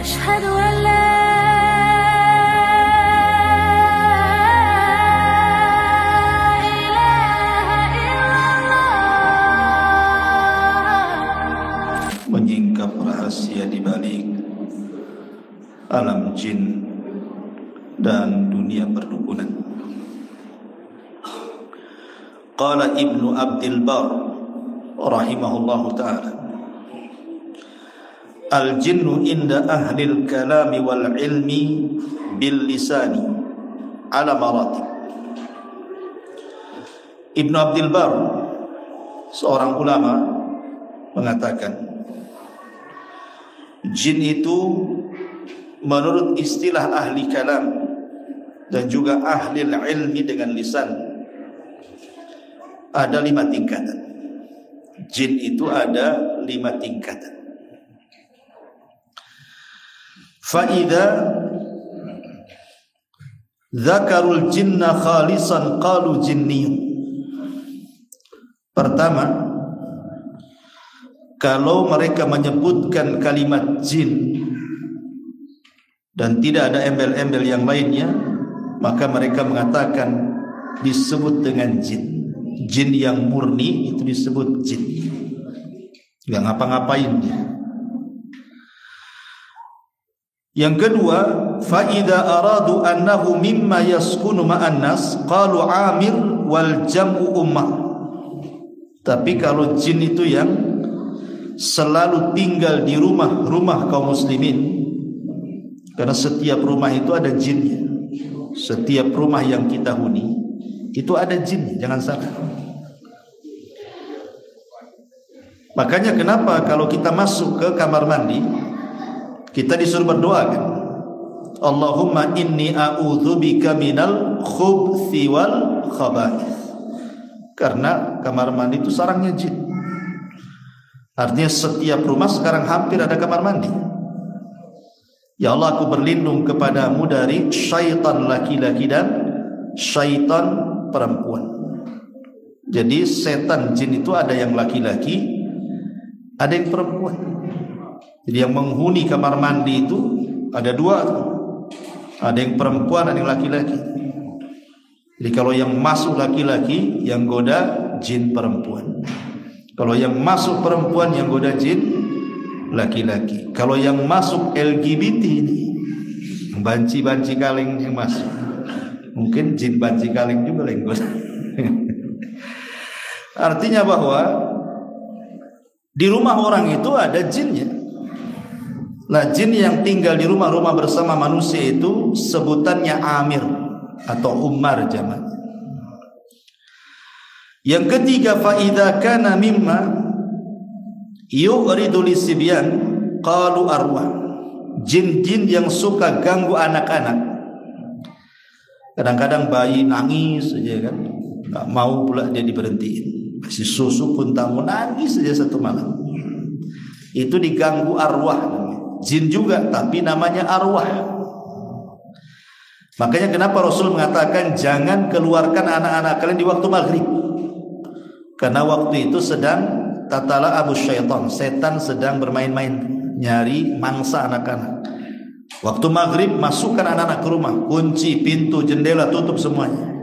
أشهد أن لا إله إلا الله. Menyingkap rahasia di balik alam jin dan dunia perdukunan. Qala Ibnu Abdul Bar rahimahullahu ta'ala, al-jinnu inda ahli al-kalami wal ilmi bil lisani ala maratib. Ibnu Abdul Bar, seorang ulama, mengatakan jin itu menurut istilah ahli kalam dan juga ahli ilmi dengan lisan ada 5 tingkatan. Jin itu ada 5 tingkatan. Fa'idha dzakarul jinna khalisan qalu jinniyun. Pertama, kalau mereka menyebutkan kalimat jin dan tidak ada embel-embel yang lainnya, maka mereka mengatakan disebut dengan jin. Jin yang murni itu disebut jin, nggak ngapa-ngapain dia. Yang kedua, faida aradu annahu mimma yaskunu ma'an nas qalu amir wal jam'u ummah. Tapi kalau jin itu yang selalu tinggal di rumah-rumah kaum muslimin, karena setiap rumah itu ada jinnya. Setiap rumah yang kita huni itu ada jin, jangan salah. Makanya kenapa kalau kita masuk ke kamar mandi kita disuruh berdoa kan? Allahumma inni a'udzubika minal khubthi wal khaba'ith. Karena kamar mandi itu sarangnya jin. Artinya setiap rumah sekarang hampir ada kamar mandi. Ya Allah, aku berlindung kepadamu dari syaitan laki-laki dan syaitan perempuan. Jadi setan jin itu ada yang laki-laki, ada yang perempuan. Jadi yang menghuni kamar mandi itu ada 2, ada yang perempuan, ada yang laki-laki. Jadi kalau yang masuk laki-laki, yang goda jin perempuan. Kalau yang masuk perempuan, yang goda jin laki-laki. Kalau yang masuk LGBT ini, banci-banci kaleng yang masuk, mungkin jin banci kaleng juga lenggot. Artinya bahwa di rumah orang itu ada jinnya. Nah, jin yang tinggal di rumah-rumah bersama manusia itu sebutannya amir atau ummar jamak. Yang ketiga, fa idza kana mimma yu'ridu lisibyan qalu arwah. Jin-jin yang suka ganggu anak-anak. Kadang-kadang bayi nangis saja kan, nggak mau pula dia diberhentiin. Kasih susu pun tak mau, nangis saja satu malam. Itu diganggu arwah. Jin juga, tapi namanya arwah. Makanya kenapa Rasul mengatakan jangan keluarkan anak-anak kalian di waktu maghrib. Karena waktu itu sedang tatala abu syaitan, setan sedang bermain-main, nyari mangsa anak-anak. Waktu maghrib masukkan anak-anak ke rumah, kunci pintu, jendela, tutup semuanya.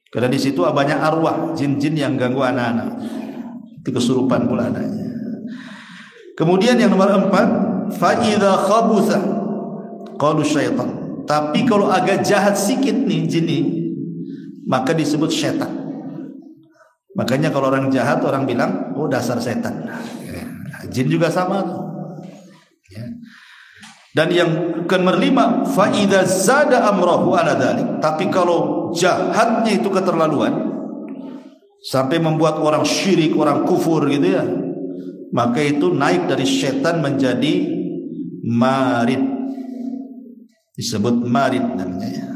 Karena di situ banyak arwah, jin-jin yang ganggu anak-anak. Itu kesurupan pula anaknya. Kemudian yang nomor 4, fa idza khabutha qalu syaitan. Tapi kalau agak jahat sikit nih jin ini, maka disebut setan. Makanya kalau orang jahat orang bilang, oh dasar setan. Jin juga sama tuh. Dan yang ke-5, fa idza zada amrahu ala dzalik. Tapi kalau jahatnya itu keterlaluan sampai membuat orang syirik, orang kufur gitu ya, maka itu naik dari setan menjadi marid. Disebut marid namanya.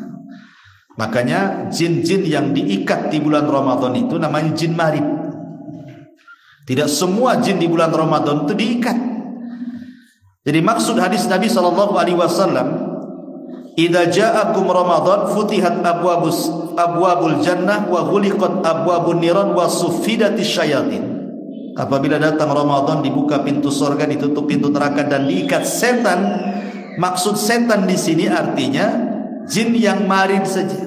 Makanya jin-jin yang diikat di bulan Ramadan itu namanya jin marid. Tidak semua jin di bulan Ramadan itu diikat. Jadi maksud hadis Nabi SAW, idza ja'akum Ramadan futihat abwabul jannah wa ghuliqat abwabun niran wa suffidatis syayatin. Apabila datang Ramadan, dibuka pintu surga, ditutup pintu neraka, dan diikat setan. Maksud setan di sini artinya jin yang marid saja.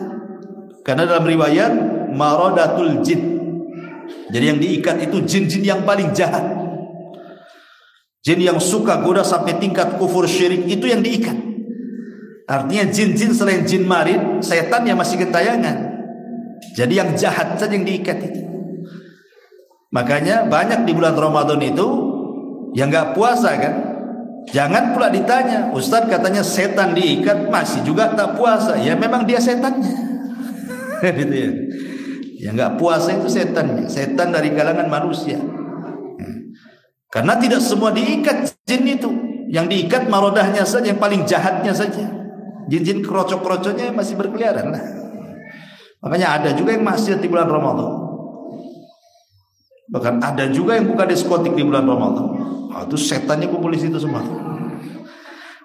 Karena dalam riwayat maradatul jin. Jadi yang diikat itu jin-jin yang paling jahat. Jin yang suka goda sampai tingkat kufur syirik, itu yang diikat. Artinya jin-jin selain jin marid, setan yang masih gentayangan. Jadi yang jahat saja yang diikat itu. Makanya banyak di bulan Ramadan itu yang gak puasa kan. Jangan pula ditanya, Ustaz katanya setan diikat masih juga tak puasa. Ya memang dia setannya. Gitu ya. Yang gak puasa itu setannya. Setan dari kalangan manusia. Karena tidak semua diikat jin itu. Yang diikat marodahnya saja, yang paling jahatnya saja. Jin-jin kerocok-kerocoknya masih berkeliaran lah. Makanya ada juga yang maksiat di bulan Ramadan. Bahkan ada juga yang buka diskotik di bulan Ramadan. Itu setannya kumpul di situ semua.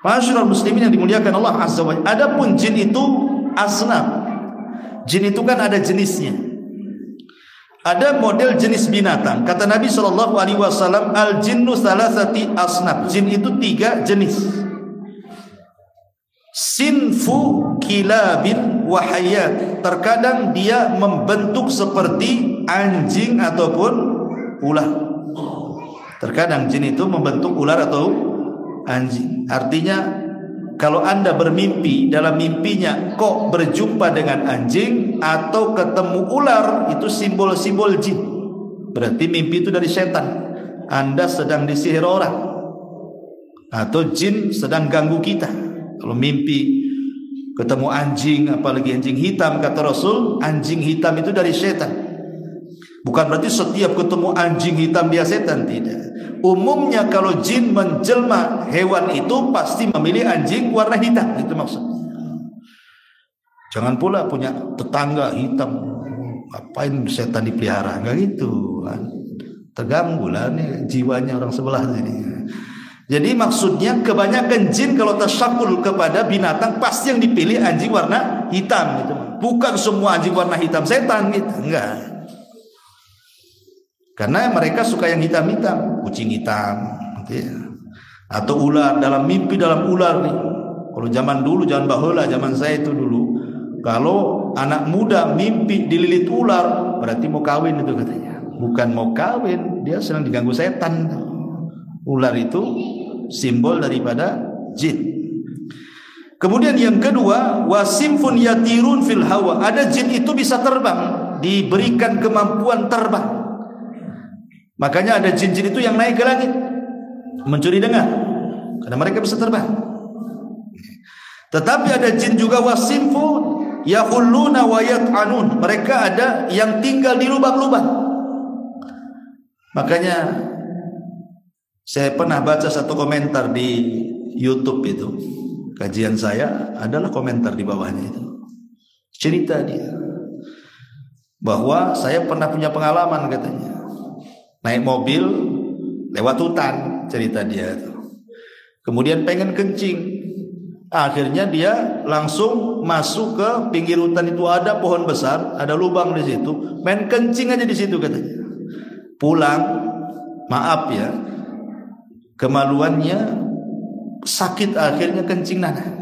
Masyaallah muslimin yang dimuliakan Allah Azza wa Jalla. Adapun jin itu asnaf. Jin itu kan ada jenisnya. Ada model jenis binatang. Kata Nabi SAW, al-jinnu salasati asnaf. Jin itu 3 jenis. Sinfu kilabin wahayat. Terkadang dia membentuk seperti anjing ataupun ular. Terkadang jin itu membentuk ular atau anjing. Artinya kalau Anda bermimpi, dalam mimpinya kok berjumpa dengan anjing atau ketemu ular, itu simbol-simbol jin. Berarti mimpi itu dari setan. Anda sedang disihir orang, atau jin sedang ganggu kita. Kalau mimpi ketemu anjing, apalagi anjing hitam, kata Rasul, anjing hitam itu dari setan. Bukan berarti setiap ketemu anjing hitam dia setan, tidak. Umumnya kalau jin menjelma hewan itu pasti memilih anjing warna hitam, itu maksudnya. Jangan pula punya tetangga hitam, apain setan dipelihara, enggak gitu kan. Terganggu lah nih jiwanya orang sebelah ini. Jadi maksudnya kebanyakan jin kalau tasyakul kepada binatang pasti yang dipilih anjing warna hitam gitu. Bukan semua anjing warna hitam setan gitu, enggak. Karena mereka suka yang hitam-hitam, kucing hitam, gitu ya. Atau ular, dalam mimpi dalam ular nih. Kalau zaman dulu, zaman baheula, zaman saya itu dulu, kalau anak muda mimpi dililit ular, berarti mau kawin itu katanya. Bukan mau kawin, dia sedang diganggu setan. Ular itu simbol daripada jin. Kemudian yang kedua, wasimfun yatirun fil hawa. Ada jin itu bisa terbang, diberikan kemampuan terbang. Makanya ada jin-jin itu yang naik ke langit mencuri dengar, karena mereka bisa terbang. Tetapi ada jin juga wasimfu yahulluna wa yat'anun. Mereka ada yang tinggal di lubang-lubang. Makanya saya pernah baca satu komentar di YouTube itu, kajian saya adalah komentar di bawahnya itu. Cerita dia bahwa saya pernah punya pengalaman katanya. Naik mobil lewat hutan, cerita dia itu. Kemudian pengen kencing. Akhirnya dia langsung masuk ke pinggir hutan itu, ada pohon besar, ada lubang di situ. Main kencing aja di situ katanya. Pulang, maaf ya, kemaluannya sakit, akhirnya kencing nanah.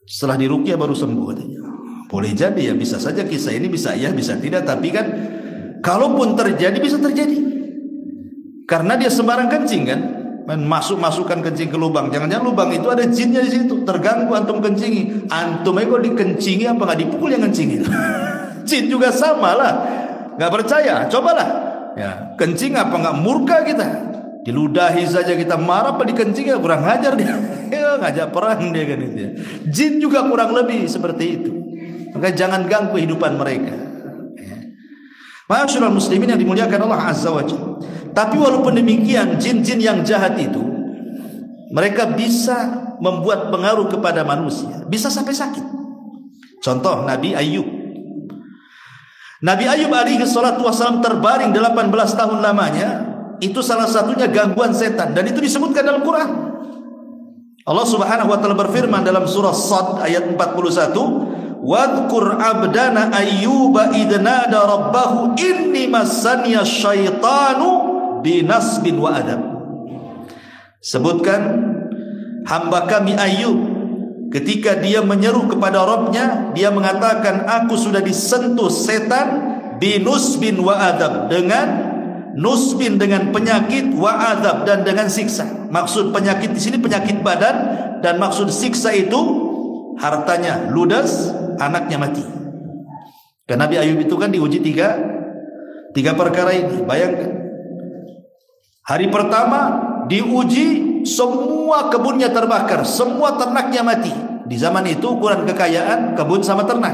Setelah diruqyah baru sembuh katanya. Boleh jadi ya, bisa saja kisah ini bisa ya, bisa tidak, tapi kan kalaupun terjadi bisa terjadi. Karena dia sembarang kencing kan, masukkan kencing ke lubang. Jangan-jangan lubang itu ada jinnya di situ, terganggu antum kencingi. Antum itu dikencingi apa nggak dipukul yang kencing itu? Jin juga sama lah. Nggak percaya, cobalah. Ya, kencing apa nggak murka kita? Diludahi saja kita marah, apa dikencing ya kurang ajar dia. Ya, ngajak perang dia kan itu ya. Jin juga kurang lebih seperti itu. Maka jangan ganggu kehidupan mereka. Masyaallah muslimin yang dimuliakan Allah Azza wa Jalla. Tapi walaupun demikian, jin-jin yang jahat itu mereka bisa membuat pengaruh kepada manusia, bisa sampai sakit. Contoh Nabi Ayub. Nabi Ayub alaihi salatu wasallam terbaring 18 tahun lamanya. Itu salah satunya gangguan setan, dan itu disebutkan dalam Quran. Allah Subhanahu wa taala berfirman dalam surah Sad ayat 41, wadhkur abdana ayyuba idnada rabbahu inni massaniya syaitanu binasbin wa adab. Sebutkan hamba kami Ayub ketika dia menyeru kepada Rabbnya, dia mengatakan aku sudah disentuh setan binusbin wa adab, dengan nusbin dengan penyakit, wa adab dan dengan siksa. Maksud penyakit di sini penyakit badan, dan maksud siksa itu hartanya ludes, anaknya mati. Karena Nabi Ayub itu kan diuji tiga perkara ini. Bayangkan, hari pertama diuji semua kebunnya terbakar, semua ternaknya mati. Di zaman itu ukuran kekayaan kebun sama ternak.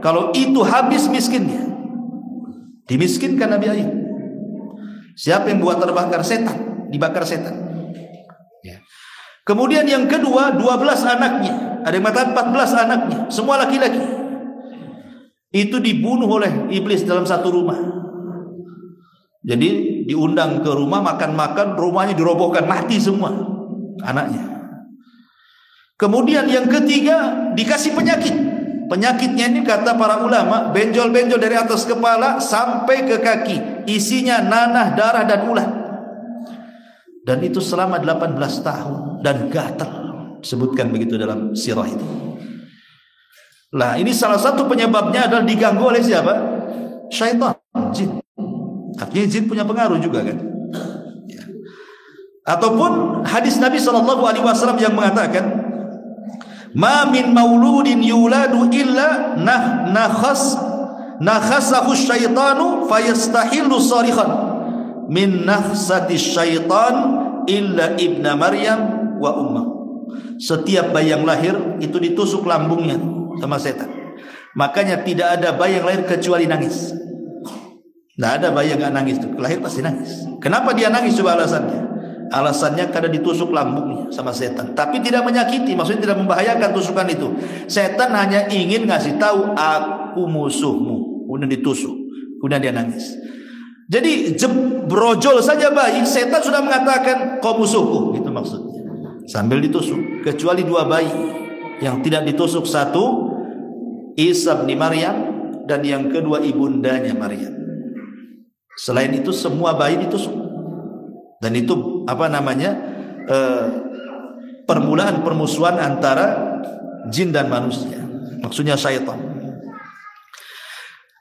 Kalau itu habis miskinnya, dimiskinkan Nabi Ayub. Siapa yang buat terbakar? Setan, dibakar setan. Ya. Kemudian yang kedua 12 anaknya, ada yang mengatakan 14 anaknya, semua laki-laki. Itu dibunuh oleh iblis dalam satu rumah. Jadi diundang ke rumah makan-makan, rumahnya dirobohkan, mati semua anaknya. Kemudian yang ketiga dikasih penyakit. Penyakitnya ini kata para ulama benjol-benjol dari atas kepala sampai ke kaki, isinya nanah, darah dan ulat. Dan itu selama 18 tahun dan gatal. Sebutkan begitu dalam sirah itu. Lah ini salah satu penyebabnya adalah diganggu oleh siapa? Syaitan, jin. Artinya jin punya pengaruh juga kan. Ya. Ataupun hadis Nabi SAW yang mengatakan, ma min mauludin yuladu illa nakhasahu syaitanu fayastahillu sarikhan min nakhsati syaitan illa ibna Maryam wa ummah. Setiap bayi yang lahir itu ditusuk lambungnya sama setan. Makanya tidak ada bayi yang lahir kecuali nangis. Tidak ada bayi yang gak nangis, lahir pasti nangis. Kenapa dia nangis? Coba alasannya. Alasannya karena ditusuk lambungnya sama setan. Tapi tidak menyakiti, maksudnya tidak membahayakan tusukan itu. Setan hanya ingin ngasih tahu aku musuhmu. Kemudian ditusuk, kemudian dia nangis. Jadi brojol saja bayi, setan sudah mengatakan kau musuhku, itu maksudnya. Sambil ditusuk. Kecuali 2 bayi yang tidak ditusuk, satu Isa bin Maryam dan yang kedua ibundanya Maryam. Selain itu semua bayi ditusuk. Dan itu permulaan permusuhan antara jin dan manusia. Maksudnya syaitan.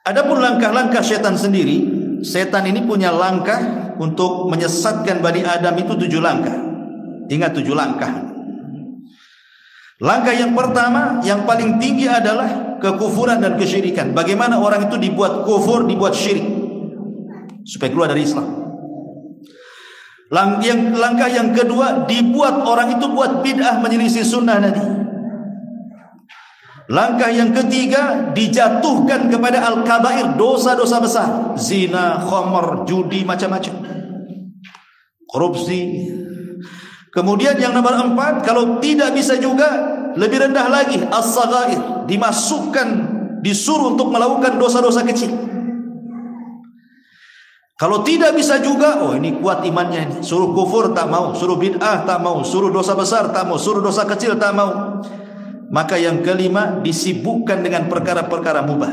Adapun langkah-langkah syaitan sendiri, setan ini punya langkah untuk menyesatkan Bani Adam itu 7 langkah. Ingat 7 langkah. Langkah yang pertama, yang paling tinggi adalah kekufuran dan kesyirikan. Bagaimana orang itu dibuat kufur, dibuat syirik supaya keluar dari Islam. Langkah yang kedua, dibuat orang itu buat bid'ah, menyelisih sunnah Nabi. Langkah yang ketiga, dijatuhkan kepada al-kabair, dosa-dosa besar, zina, khamr, judi, macam-macam, korupsi. Kemudian yang nomor 4, kalau tidak bisa juga lebih rendah lagi, as-saghair, dimasukkan, disuruh untuk melakukan dosa-dosa kecil. Kalau tidak bisa juga, oh ini kuat imannya ini, suruh kufur tak mau, suruh bid'ah tak mau, suruh dosa besar tak mau, suruh dosa kecil tak mau. Maka yang kelima, disibukkan dengan perkara-perkara mubah.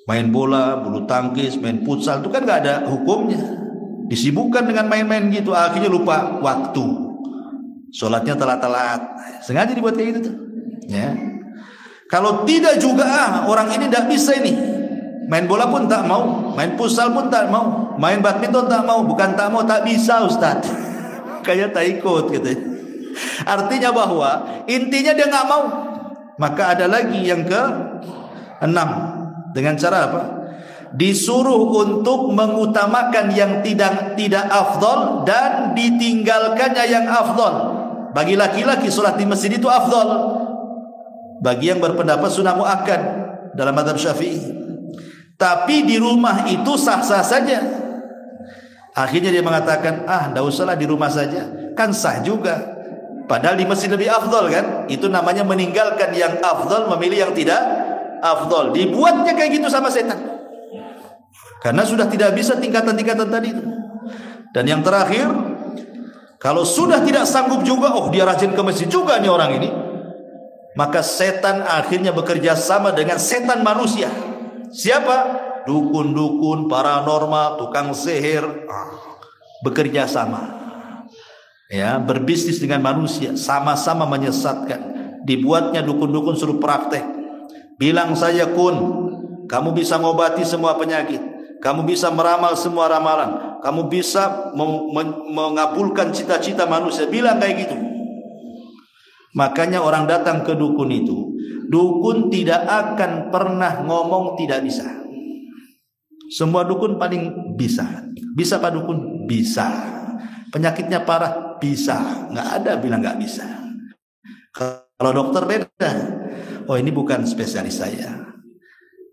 Main bola, bulu tangkis, main futsal, itu kan gak ada hukumnya. Disibukkan dengan main-main gitu, akhirnya lupa waktu. Sholatnya telat-telat, sengaja dibuat kayak gitu tuh. Ya. Kalau tidak juga, orang ini tidak bisa ini. Main bola pun tak mau, main futsal pun tak mau, main badminton tak mau, bukan tak mau, tak bisa Ustaz. Kayak tak ikut gitu. Artinya bahwa intinya dia nggak mau. Maka ada lagi yang ke-6, dengan cara apa? Disuruh untuk mengutamakan yang tidak afdol dan ditinggalkannya yang afdol. Bagi laki-laki sholat di masjid itu afdol. Bagi yang berpendapat sunnah muakkad dalam mazhab Syafi'i. Tapi di rumah itu sah-sah saja. Akhirnya dia mengatakan, tidak usahlah di rumah saja, kan sah juga. Padahal di masjid lebih afdol kan. Itu namanya meninggalkan yang afdol, memilih yang tidak afdol. Dibuatnya kayak gitu sama setan, karena sudah tidak bisa tingkatan-tingkatan tadi itu. Dan yang terakhir, kalau sudah tidak sanggup juga, dia rajin ke masjid juga nih orang ini, Maka setan akhirnya bekerja sama dengan setan manusia. Siapa? Dukun-dukun, paranormal, tukang sihir, bekerja sama. Ya, berbisnis dengan manusia, sama-sama menyesatkan. Dibuatnya dukun-dukun suruh praktek. Bilang saja kun, kamu bisa mengobati semua penyakit, kamu bisa meramal semua ramalan, kamu bisa mengabulkan cita-cita manusia. Bilang kayak gitu. Makanya orang datang ke dukun itu, dukun tidak akan pernah ngomong tidak bisa. Semua dukun paling bisa. Bisa Pak dukun? Bisa. Penyakitnya parah? Bisa. Nggak ada bilang nggak bisa. Kalau dokter beda. Oh ini bukan spesialis saya.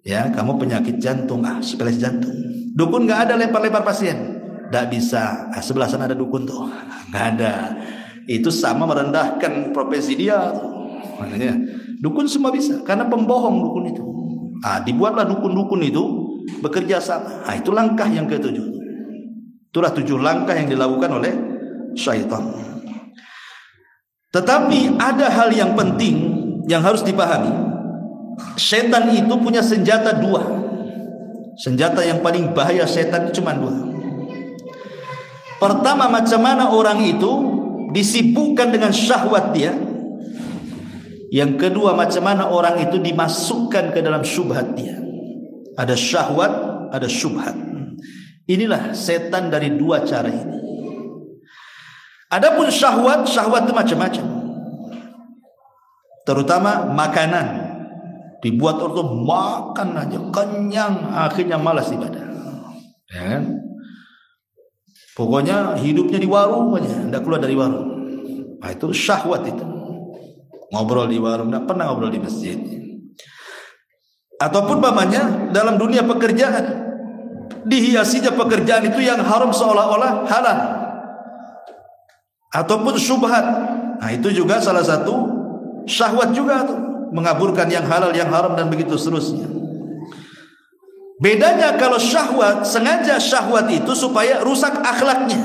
Ya, kamu penyakit jantung, spesialis jantung. Dukun nggak ada lempar-lempar pasien. Nggak bisa. Sebelah sana ada dukun tuh. Nggak ada. Itu sama merendahkan profesi dia. Makanya dukun semua bisa karena pembohong dukun itu. Dibuatlah dukun-dukun itu bekerja sama. Itu langkah yang ketujuh. Itulah 7 langkah yang dilakukan oleh syaitan. Tetapi ada hal yang penting yang harus dipahami. Setan itu punya senjata 2. Senjata yang paling bahaya setan cuma 2. Pertama, macam mana orang itu disibukkan dengan syahwat dia. Yang kedua, macam mana orang itu dimasukkan ke dalam syubhat dia. Ada syahwat, ada syubhat. Inilah setan dari 2 cara ini. Adapun syahwat, syahwat itu macam-macam. Terutama makanan. Dibuat orang itu makan aja, kenyang, akhirnya malas ibadah. Ya kan? Pokoknya hidupnya di warung aja, tidak keluar dari warung. Itu syahwat itu. Ngobrol di warung, tidak pernah ngobrol di masjid. Ataupun mamanya dalam dunia pekerjaan, dihiasinya pekerjaan itu yang haram seolah-olah halal. Ataupun syubhat. Itu juga salah satu syahwat juga tuh, mengaburkan yang halal, yang haram dan begitu seterusnya. Bedanya kalau syahwat, sengaja syahwat itu supaya rusak akhlaknya.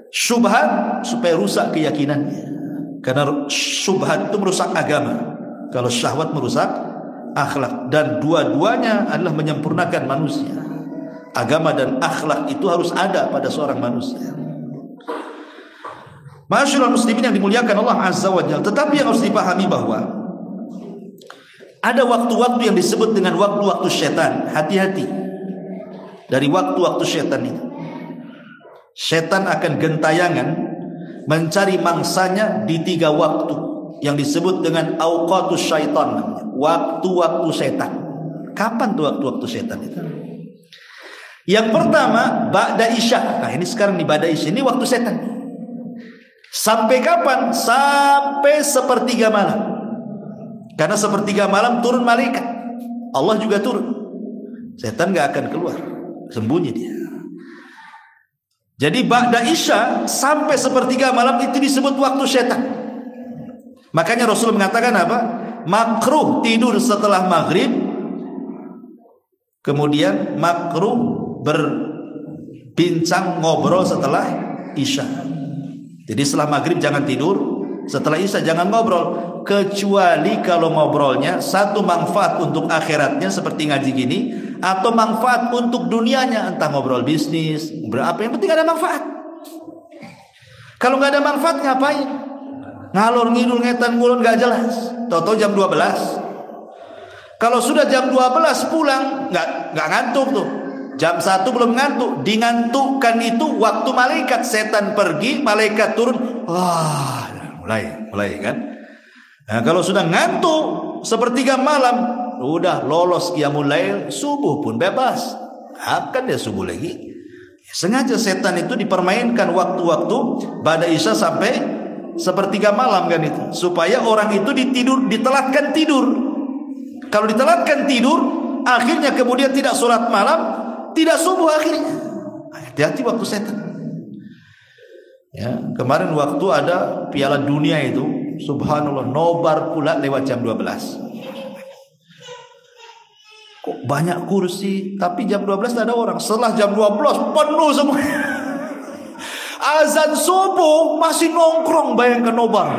Syubhat supaya rusak keyakinannya. Karena syubhat itu merusak agama. Kalau syahwat merusak akhlak. Dan dua-duanya adalah menyempurnakan manusia. Agama dan akhlak itu harus ada pada seorang manusia. Ma'asyiral muslimin yang dimuliakan Allah Azza wa Jalla. Tetapi yang harus dipahami bahwa ada waktu-waktu yang disebut dengan waktu-waktu setan. Hati-hati dari waktu-waktu setan itu. Setan akan gentayangan mencari mangsanya di 3 waktu yang disebut dengan auqatus syaitan. Waktu-waktu setan. Kapan tuh waktu-waktu setan itu? Yang pertama ba'da isya. Ini sekarang di ba'da isya, ini waktu setan. Sampai kapan? Sampai 1/3 malam. Karena 1/3 malam turun malaikat. Allah juga turun. Setan gak akan keluar, sembunyi dia. Jadi ba'da isya sampai 1/3 malam itu disebut waktu setan. Makanya Rasul mengatakan apa? Makruh tidur setelah maghrib. Kemudian makruh berbincang ngobrol setelah isya. Jadi setelah maghrib jangan tidur, setelah isya jangan ngobrol. Kecuali kalau ngobrolnya satu manfaat untuk akhiratnya seperti ngaji gini, atau manfaat untuk dunianya, entah ngobrol bisnis, berapa, yang penting ada manfaat. Kalau nggak ada manfaat ngapain? Ngalor ngidul ngetan ngulon nggak jelas. Toto jam 12. Kalau sudah jam 12 pulang nggak ngantuk tuh. Jam 1 belum ngantuk, dingantukkan itu waktu malaikat. Setan pergi, malaikat turun. Wah, mulai kan? Nah, kalau sudah ngantuk 1/3 malam, udah lolos qiyamul lail, subuh pun bebas. Akan dia subuh lagi. Sengaja setan itu dipermainkan waktu-waktu ba'da isya sampai 1/3 malam kan itu, supaya orang itu ditelatkan tidur. Kalau ditelatkan tidur, akhirnya kemudian tidak sholat malam, tidak subuh akhirnya. Hati-hati waktu setan. Ya, kemarin waktu ada Piala Dunia itu, subhanallah, nobar pula lewat jam 12. Kok banyak kursi, tapi jam 12 tak ada orang. Setelah jam 12 penuh semua. Azan subuh masih nongkrong, bayangkan nobar.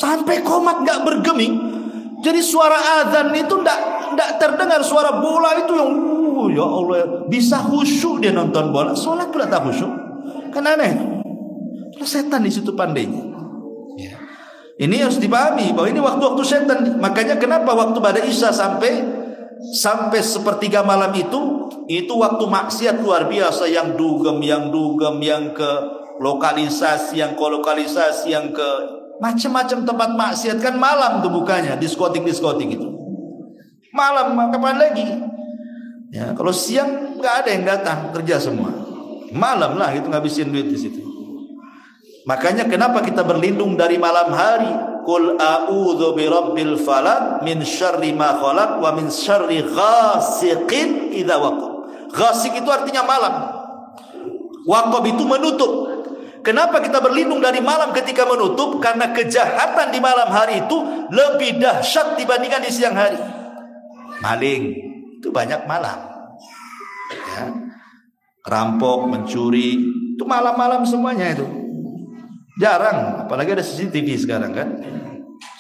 sampai komat nggak bergeming. Jadi suara azan itu nggak terdengar, suara bola itu yang ya Allah, bisa khusyuk dia nonton bola, sholat pula tak khusyuk. Kan aneh. Setan di situ pandainya. Ya. Ini harus dipahami bahwa ini waktu-waktu setan. Makanya kenapa waktu pada Isya sampai sepertiga malam itu waktu maksiat luar biasa, yang dugem, yang ke lokalisasi, yang ke lokalisasi, yang ke macam-macam tempat maksiat. Kan malam tuh bukanya, diskotik itu. Malam, kapan lagi? Ya, kalau siang nggak ada yang datang, kerja semua. Malam lah itu ngabisin duit di situ. Makanya kenapa kita berlindung dari malam hari? Qul a'udzu birabbil falaq min syarri ma khalaq wa min syarri ghasiqin idza waqab. Ghasiq itu artinya malam. Waqab itu menutup. Kenapa kita berlindung dari malam ketika menutup? Karena kejahatan di malam hari itu lebih dahsyat dibandingkan di siang hari. Maling itu banyak malam. Ya. Rampok, mencuri itu malam-malam semuanya itu. Jarang, apalagi ada CCTV sekarang kan.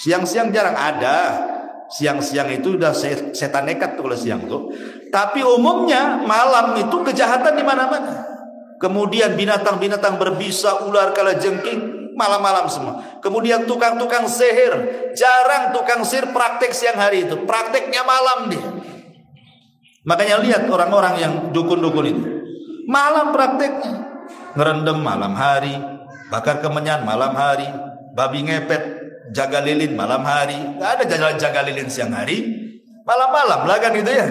Siang-siang jarang ada. Siang-siang itu udah setan nekat tuh kalau siang tuh. Tapi umumnya malam itu kejahatan di mana-mana. Kemudian binatang-binatang berbisa, ular kalajengking, malam-malam semua. Kemudian tukang-tukang sihir, jarang tukang sihir praktek siang hari itu. Prakteknya malam dia. Makanya lihat orang-orang yang dukun-dukun itu. Malam prakteknya. Ngerendam malam hari, bakar kemenyan malam hari, babi ngepet, jaga lilin malam hari. Gak ada jaga lilin siang hari, malam-malam lah kan gitu ya.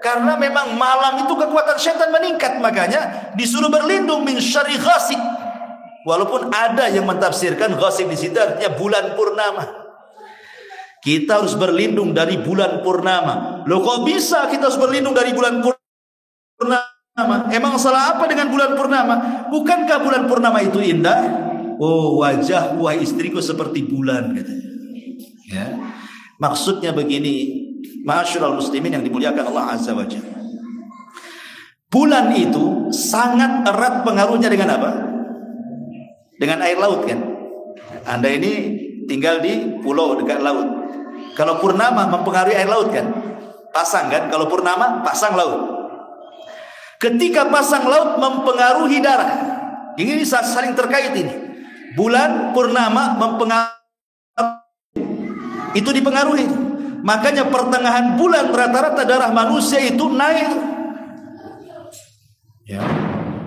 Karena memang malam itu kekuatan setan meningkat, makanya disuruh berlindung min syarri ghasik. Walaupun ada yang mentafsirkan ghasik di situ artinya bulan purnama. Kita harus berlindung dari bulan purnama. Loh kok bisa kita harus berlindung dari bulan purnama? Emang salah apa dengan bulan purnama? Bukankah bulan purnama itu indah? Oh, wajah wahai istriku seperti bulan katanya. Ya. Maksudnya begini, ma'asyiral muslimin yang dimuliakan Allah Azza wa Jalla. Bulan itu sangat erat pengaruhnya dengan apa? Dengan air laut kan? Anda ini tinggal di pulau dekat laut. Kalau purnama mempengaruhi air laut kan? Pasang kan? Kalau purnama pasang laut. Ketika pasang laut mempengaruhi darah. Ini saling terkait ini. Bulan purnama mempengaruhi, itu dipengaruhi. Makanya pertengahan bulan rata-rata darah manusia itu naik. Ya.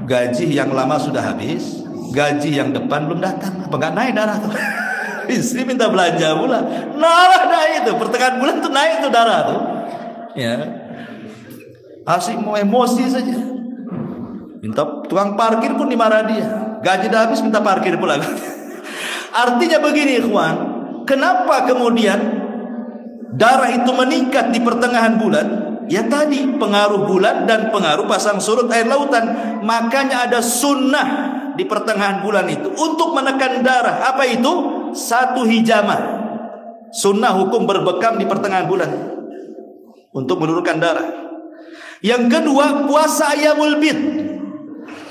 Gaji yang lama sudah habis, gaji yang depan belum datang. Apa nggak naik darah tuh? Istri minta belanja pula, naik itu. Pertengahan bulan tuh naik tuh darah tuh. Ya. Asik mau emosi saja. Minta tukang parkir pun dimarah dia. Gaji dah habis minta parkir pula. Artinya begini ikhwan, kenapa kemudian darah itu meningkat di pertengahan bulan? Ya tadi pengaruh bulan dan pengaruh pasang surut air lautan. Makanya ada sunnah di pertengahan bulan itu untuk menekan darah. Apa itu? 1 hijamah. Sunnah hukum berbekam di pertengahan bulan untuk menurunkan darah. Yang kedua, puasa Ayyamul Bid.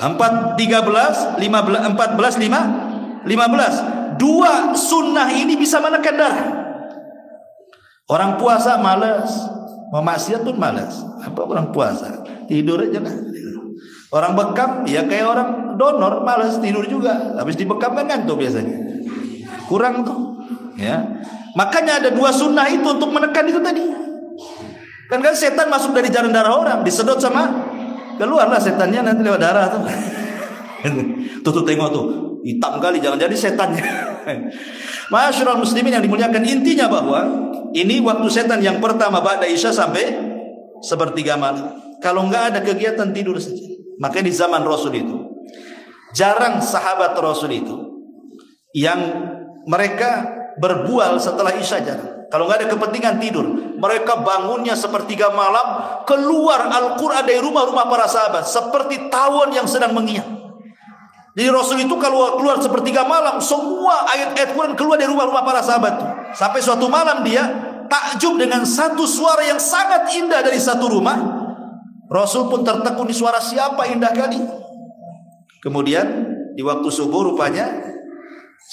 4, 13, 15, 14, 15. Dua sunnah ini bisa menekan darah. Orang puasa malas, mau maksiat pun malas. Apa orang puasa? Tidur aja kan. Orang bekam ya kayak orang donor, malas tidur juga. Habis dibekam kan ngantuk biasanya. Kurang tuh. Ya. Makanya ada 2 sunnah itu untuk menekan itu tadi. Kan setan masuk dari jalan darah orang, disedot sama keluarlah setannya nanti lewat darah tuh. Tuh tengok tuh, hitam kali, jangan jadi setannya. Ma'asyiral muslimin yang dimuliakan, intinya bahwa ini waktu setan yang pertama ba'da Isya sampai sepertiga malam. Kalau enggak ada kegiatan tidur saja. Makanya di zaman Rasul itu jarang sahabat Rasul itu yang mereka berbual setelah Isya jarang. Kalau nggak ada kepentingan tidur, mereka bangunnya sepertiga malam, keluar Al-Quran dari rumah-rumah para sahabat seperti tawon yang sedang mengiak. Jadi Rasul itu kalau keluar sepertiga malam, semua ayat-ayat Quran keluar dari rumah-rumah para sahabat. Sampai suatu malam dia takjub dengan satu suara yang sangat indah dari satu rumah. Rasul pun tertekun di suara siapa indah kali. Kemudian di waktu subuh rupanya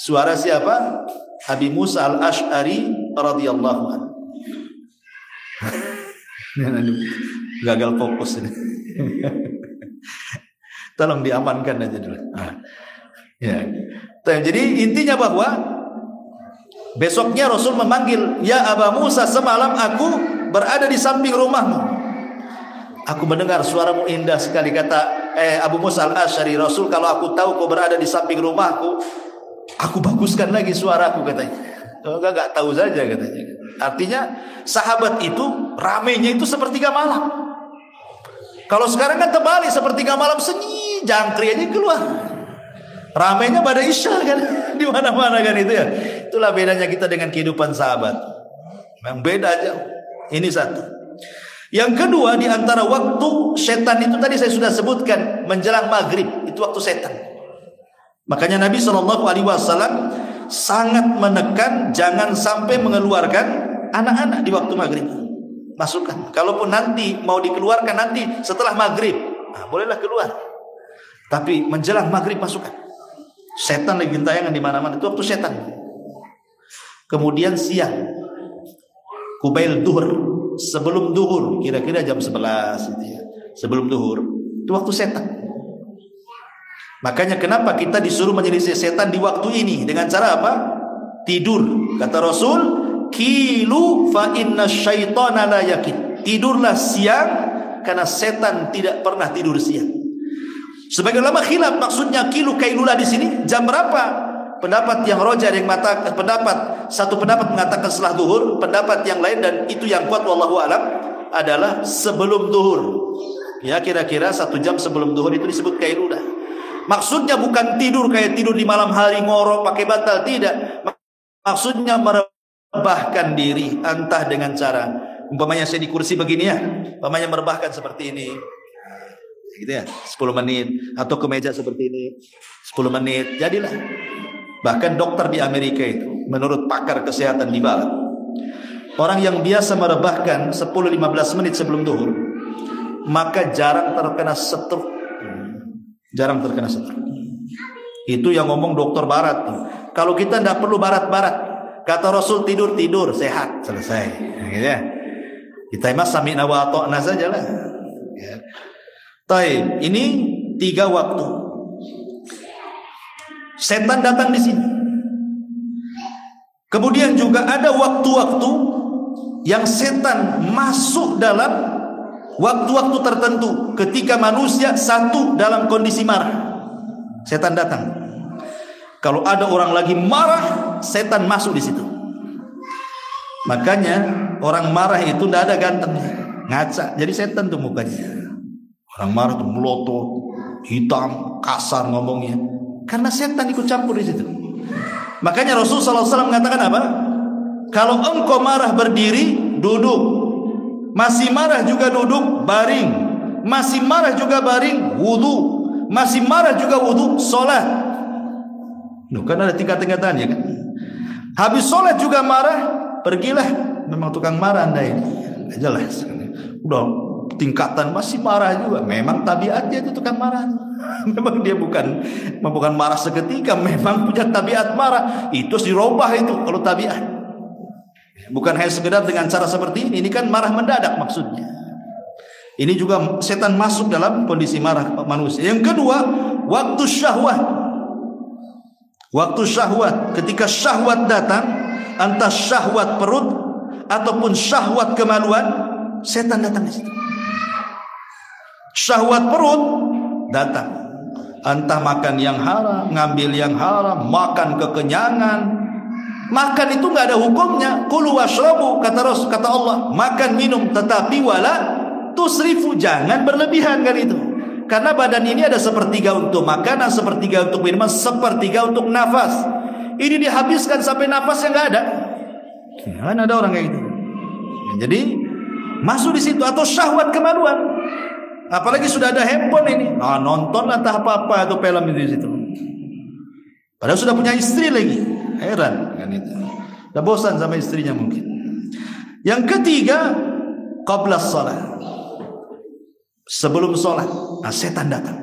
suara siapa? Abi Musa al-Ash'ari radhiyallahu anhu. Gagal fokus ini. Tolong diamankan aja dulu. Ya. Jadi intinya bahwa besoknya Rasul memanggil, "Ya Aba Musa, semalam aku berada di samping rumahmu. Aku mendengar suaramu indah sekali." Kata Abu Musa al-Ash'ari, "Rasul, kalau aku tahu kau berada di samping rumahku, aku baguskan lagi suaraku," katanya. Enggak tahu saja katanya. Artinya sahabat itu ramenya itu sepertiga malam. Kalau sekarang kan terbalik, sepertiga malam sunyi, jangkrik aja keluar. Ramenya pada isya kan, di mana-mana kan itu ya. Itulah bedanya kita dengan kehidupan sahabat. Memang beda aja. Ini satu. Yang kedua, di antara waktu setan itu tadi saya sudah sebutkan, menjelang maghrib itu waktu setan. Makanya Nabi SAW sangat menekan jangan sampai mengeluarkan anak-anak di waktu maghrib. Masukkan. Kalaupun nanti mau dikeluarkan nanti setelah maghrib, bolehlah keluar. Tapi menjelang maghrib masukkan. Setan lagi gentayangan di mana-mana. Itu waktu setan. Kemudian siang, kubail duhur, sebelum duhur, kira-kira jam 11 gitu ya. Sebelum duhur, itu waktu setan. Makanya kenapa kita disuruh menyelisih setan di waktu ini dengan cara apa? Tidur. Kata Rasul, "Kilu fa inna syaitana la yakid." Tidurlah siang karena setan tidak pernah tidur siang. Sebagian ulama khilaf maksudnya kilu kailula di sini jam berapa? Pendapat yang roja yang mengatakan satu pendapat mengatakan setelah duhur, pendapat yang lain dan itu yang kuat wallahu alam adalah sebelum duhur. Ya kira-kira 1 jam sebelum duhur itu disebut kailula. Maksudnya bukan tidur kayak tidur di malam hari ngorok pakai bantal, tidak. Maksudnya merebahkan diri entah dengan cara umpamanya saya di kursi begini ya, umpamanya merebahkan seperti ini. Gitu ya, 10 menit atau ke meja seperti ini 10 menit jadilah. Bahkan dokter di Amerika itu menurut pakar kesehatan di barat, orang yang biasa merebahkan 10-15 menit sebelum duhur maka jarang terkena stroke. Jarang terkena stroke. Itu yang ngomong dokter barat. Kalau kita tidak perlu barat-barat, kata Rasul tidur sehat selesai. Gitu ya. Kita emang sami'na wa ata'na sajalah. Ya. Taib, ini 3 waktu. Setan datang di sini. Kemudian juga ada waktu-waktu yang setan masuk dalam waktu-waktu tertentu ketika manusia satu dalam kondisi marah. Setan datang. Kalau ada orang lagi marah, setan masuk di situ. Makanya orang marah itu tidak ada gantengnya, ngaca. Jadi setan tuh mukanya. Orang marah tuh melotot, hitam, kasar ngomongnya. Karena setan ikut campur di situ. Makanya Rasulullah SAW mengatakan apa? Kalau engkau marah berdiri, duduk. Masih marah juga duduk, baring. Masih marah juga baring, wudu. Masih marah juga wudu, sholat. Loh, kan ada tingkat-tingkatannya kan. Habis sholat juga marah, pergilah. Memang tukang marah anda ini. Nggak jelas. Udah tingkatan masih marah juga. Memang tabiatnya itu tukang marah. Memang dia bukan marah seketika, memang punya tabiat marah. Itu harus dirubah itu kalau tabiat. Bukan hanya sekedar dengan cara seperti ini. Ini kan marah mendadak maksudnya. Ini juga setan masuk dalam kondisi marah manusia. Yang kedua, waktu syahwat. Waktu syahwat, ketika syahwat datang, entah syahwat perut ataupun syahwat kemaluan, setan datang di situ. Syahwat perut datang, entah makan yang haram, ngambil yang haram, makan kekenyangan. Makan itu nggak ada hukumnya. Kulu washrabu, kata Allah, makan minum tetapi wala tusrifu, jangan berlebihan kan itu. Karena badan ini ada sepertiga untuk makanan, sepertiga untuk minuman, sepertiga untuk nafas. Ini dihabiskan sampai nafasnya nggak ada. Kan ada orang kayak gitu. Jadi masuk di situ. Atau syahwat kemaluan. Apalagi sudah ada handphone ini. Nonton entah apa-apa atau film itu di situ. Padahal sudah punya istri lagi. Heran kan itu. Udah bosan sama istrinya mungkin. Yang ketiga, qabla shalah. Sebelum sholat, setan datang.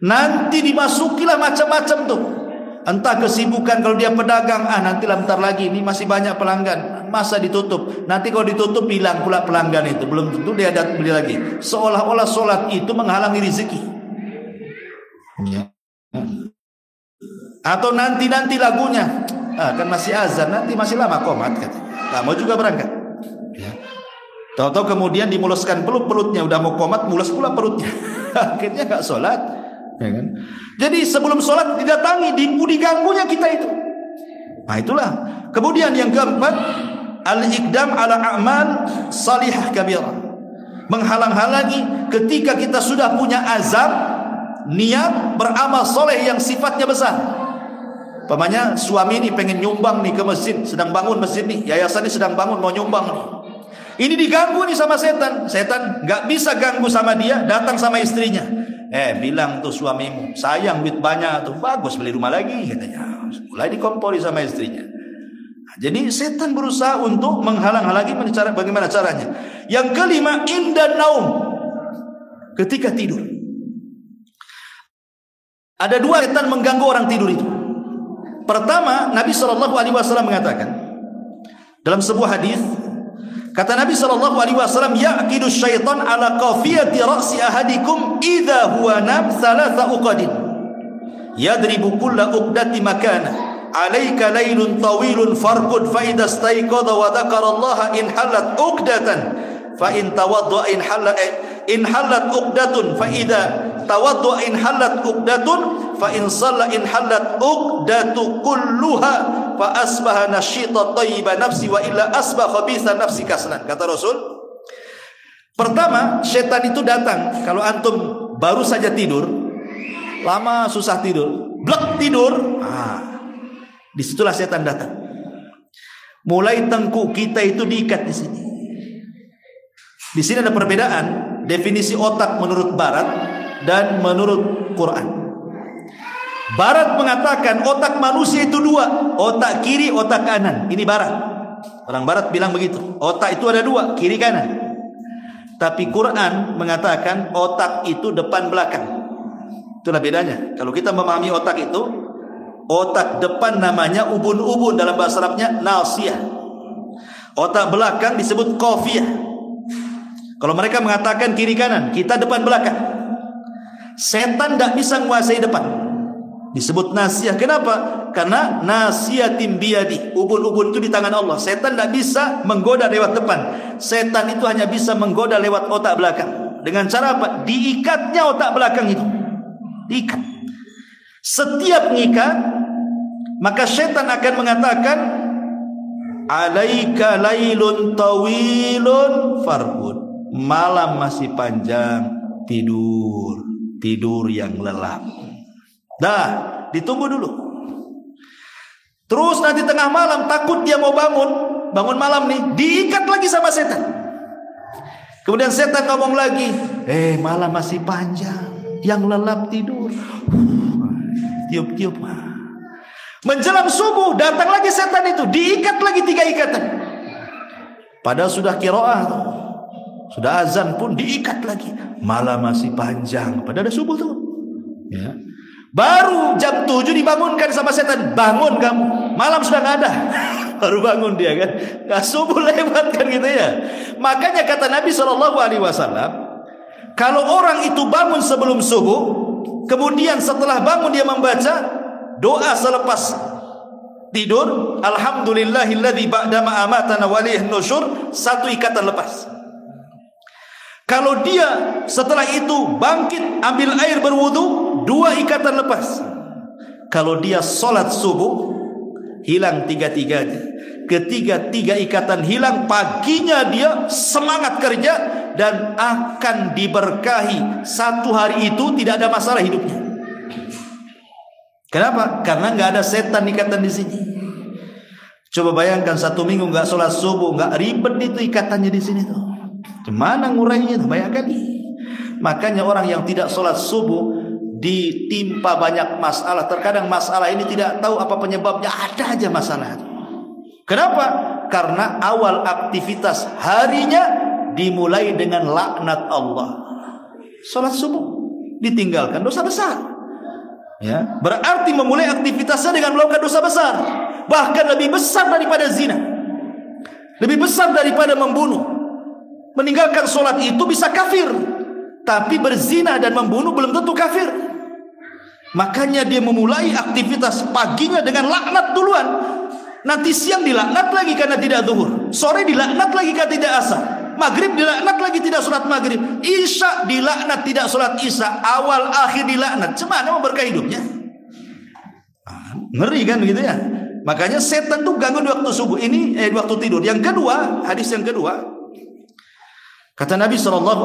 Nanti dimasukilah macam-macam tuh. Entah kesibukan, kalau dia pedagang, nanti bentar lagi, ini masih banyak pelanggan, masa ditutup, nanti kalau ditutup hilang pula pelanggan itu, belum tentu dia datang beli lagi. Seolah-olah sholat itu menghalangi rezeki. Ya. Atau nanti lagunya, kan masih azan, nanti masih lama qomat, nggak mau juga berangkat. Ya. Tahu-tahu kemudian dimuluskan perutnya, udah mau qomat, mulus pula perutnya. Akhirnya nggak sholat, ya kan? Jadi sebelum sholat didatangi, diganggunya kita itu. Nah itulah. Kemudian yang keempat, al-iqdam ala a'mal salihah kabirah. Menghalang-halangi ketika kita sudah punya azam, niat beramal soleh yang sifatnya besar. Umpamanya suami ini pengen nyumbang nih ke masjid, sedang bangun masjid nih, yayasan ini sedang bangun mau nyumbang nih. Ini diganggu nih sama setan. Setan nggak bisa ganggu sama dia, datang sama istrinya. Bilang tuh suamimu, sayang duit banyak tuh, bagus beli rumah lagi katanya. Mulai dikompori sama istrinya. Nah, jadi setan berusaha untuk menghalang-halangi bagaimana caranya. Yang kelima, inda naum, ketika tidur. Ada dua setan mengganggu orang tidur itu. Pertama, Nabi SAW mengatakan dalam sebuah hadis, kata Nabi SAW, yaqidu syaitan ala qafiyati ra'si ahadikum idza huwa nam thalatha uqadin yadribu kulla uqdati makana alayka laylun tawilun farqud fa idza istayqadha wa dzakara Allah in halat uqdatan fa in tawadda in halat uqdatun fa idza tawadda in halat uqdatun fa in shalla in halat uqdatu kulluha fa asbaha nasyita thayyiba nafsi wa illa asbaha khabitha nafsi kaslan. Kata Rasul, pertama setan itu datang kalau antum baru saja tidur, lama susah tidur, blek tidur, disitulah setan datang. Mulai tengkuk kita itu diikat di sini. Di sini ada perbedaan definisi otak menurut Barat dan menurut Quran. Barat mengatakan otak manusia itu dua, otak kiri, otak kanan. Ini Barat. Orang Barat bilang begitu. Otak itu ada dua, kiri kanan. Tapi Quran mengatakan otak itu depan belakang. Itulah bedanya. Kalau kita memahami otak itu, otak depan namanya ubun-ubun, dalam bahasa Arabnya nasiyah. Otak belakang disebut qafiyah. Kalau mereka mengatakan kiri kanan, kita depan belakang. Setan tidak bisa menguasai depan, disebut nasiyah. Kenapa? Karena nasiyatin biyadi, ubun-ubun itu di tangan Allah. Setan tidak bisa menggoda lewat depan. Setan itu hanya bisa menggoda lewat otak belakang. Dengan cara apa? Diikatnya otak belakang itu, diikat. Setiap mengikat, maka setan akan mengatakan, alaika lailun tawilun farbud, malam masih panjang, tidur yang lelap. Dah, ditunggu dulu. Terus nanti tengah malam takut dia mau bangun malam nih, diikat lagi sama setan. Kemudian setan ngomong lagi, malam masih panjang, yang lelap tidur. Tiup-tiup. Menjelang subuh datang lagi setan itu, diikat lagi 3 ikatan. Padahal sudah qiraah, sudah azan pun diikat lagi. Malam masih panjang, padahal ada subuh tuh. Ya. Baru jam 7 dibangunkan sama setan, bangun kamu, malam sudah nggak ada. Baru bangun dia kan, nggak subuh lewat kan gitu ya. Makanya kata Nabi SAW, kalau orang itu bangun sebelum subuh, kemudian setelah bangun dia membaca doa selepas tidur, alhamdulillahilladzi ba'dama amatana walih nusyur, 1 ikatan lepas. Kalau dia setelah itu bangkit ambil air berwudu, 2 ikatan lepas. Kalau dia sholat subuh, hilang 3-3-nya. Ketika 3 ikatan hilang, paginya dia semangat kerja dan akan diberkahi. 1 hari itu tidak ada masalah hidupnya. Kenapa? Karena nggak ada setan ikatan di sini. Coba bayangkan 1 minggu nggak sholat subuh, nggak ribet itu ikatannya di sini tuh. Gimana ngurainya itu? Banyak kali. Makanya orang yang tidak sholat subuh ditimpa banyak masalah. Terkadang masalah ini tidak tahu apa penyebabnya, ada aja masalah. Kenapa? Karena awal aktivitas harinya dimulai dengan laknat Allah. Sholat subuh ditinggalkan, dosa besar. Ya, berarti memulai aktivitasnya dengan melakukan dosa besar, bahkan lebih besar daripada zina, lebih besar daripada membunuh. Meninggalkan sholat itu bisa kafir, tapi berzina dan membunuh belum tentu kafir. Makanya dia memulai aktivitas paginya dengan laknat duluan. Nanti siang dilaknat lagi karena tidak zuhur, sore dilaknat lagi karena tidak asar, maghrib dilaknat lagi tidak sholat maghrib, isya dilaknat tidak sholat isya, awal akhir dilaknat. Cemana mau berkah hidupnya? Ngeri kan begitu ya. Makanya setan tuh ganggu di waktu subuh ini, waktu tidur. Yang kedua, hadis yang kedua, kata Nabi SAW,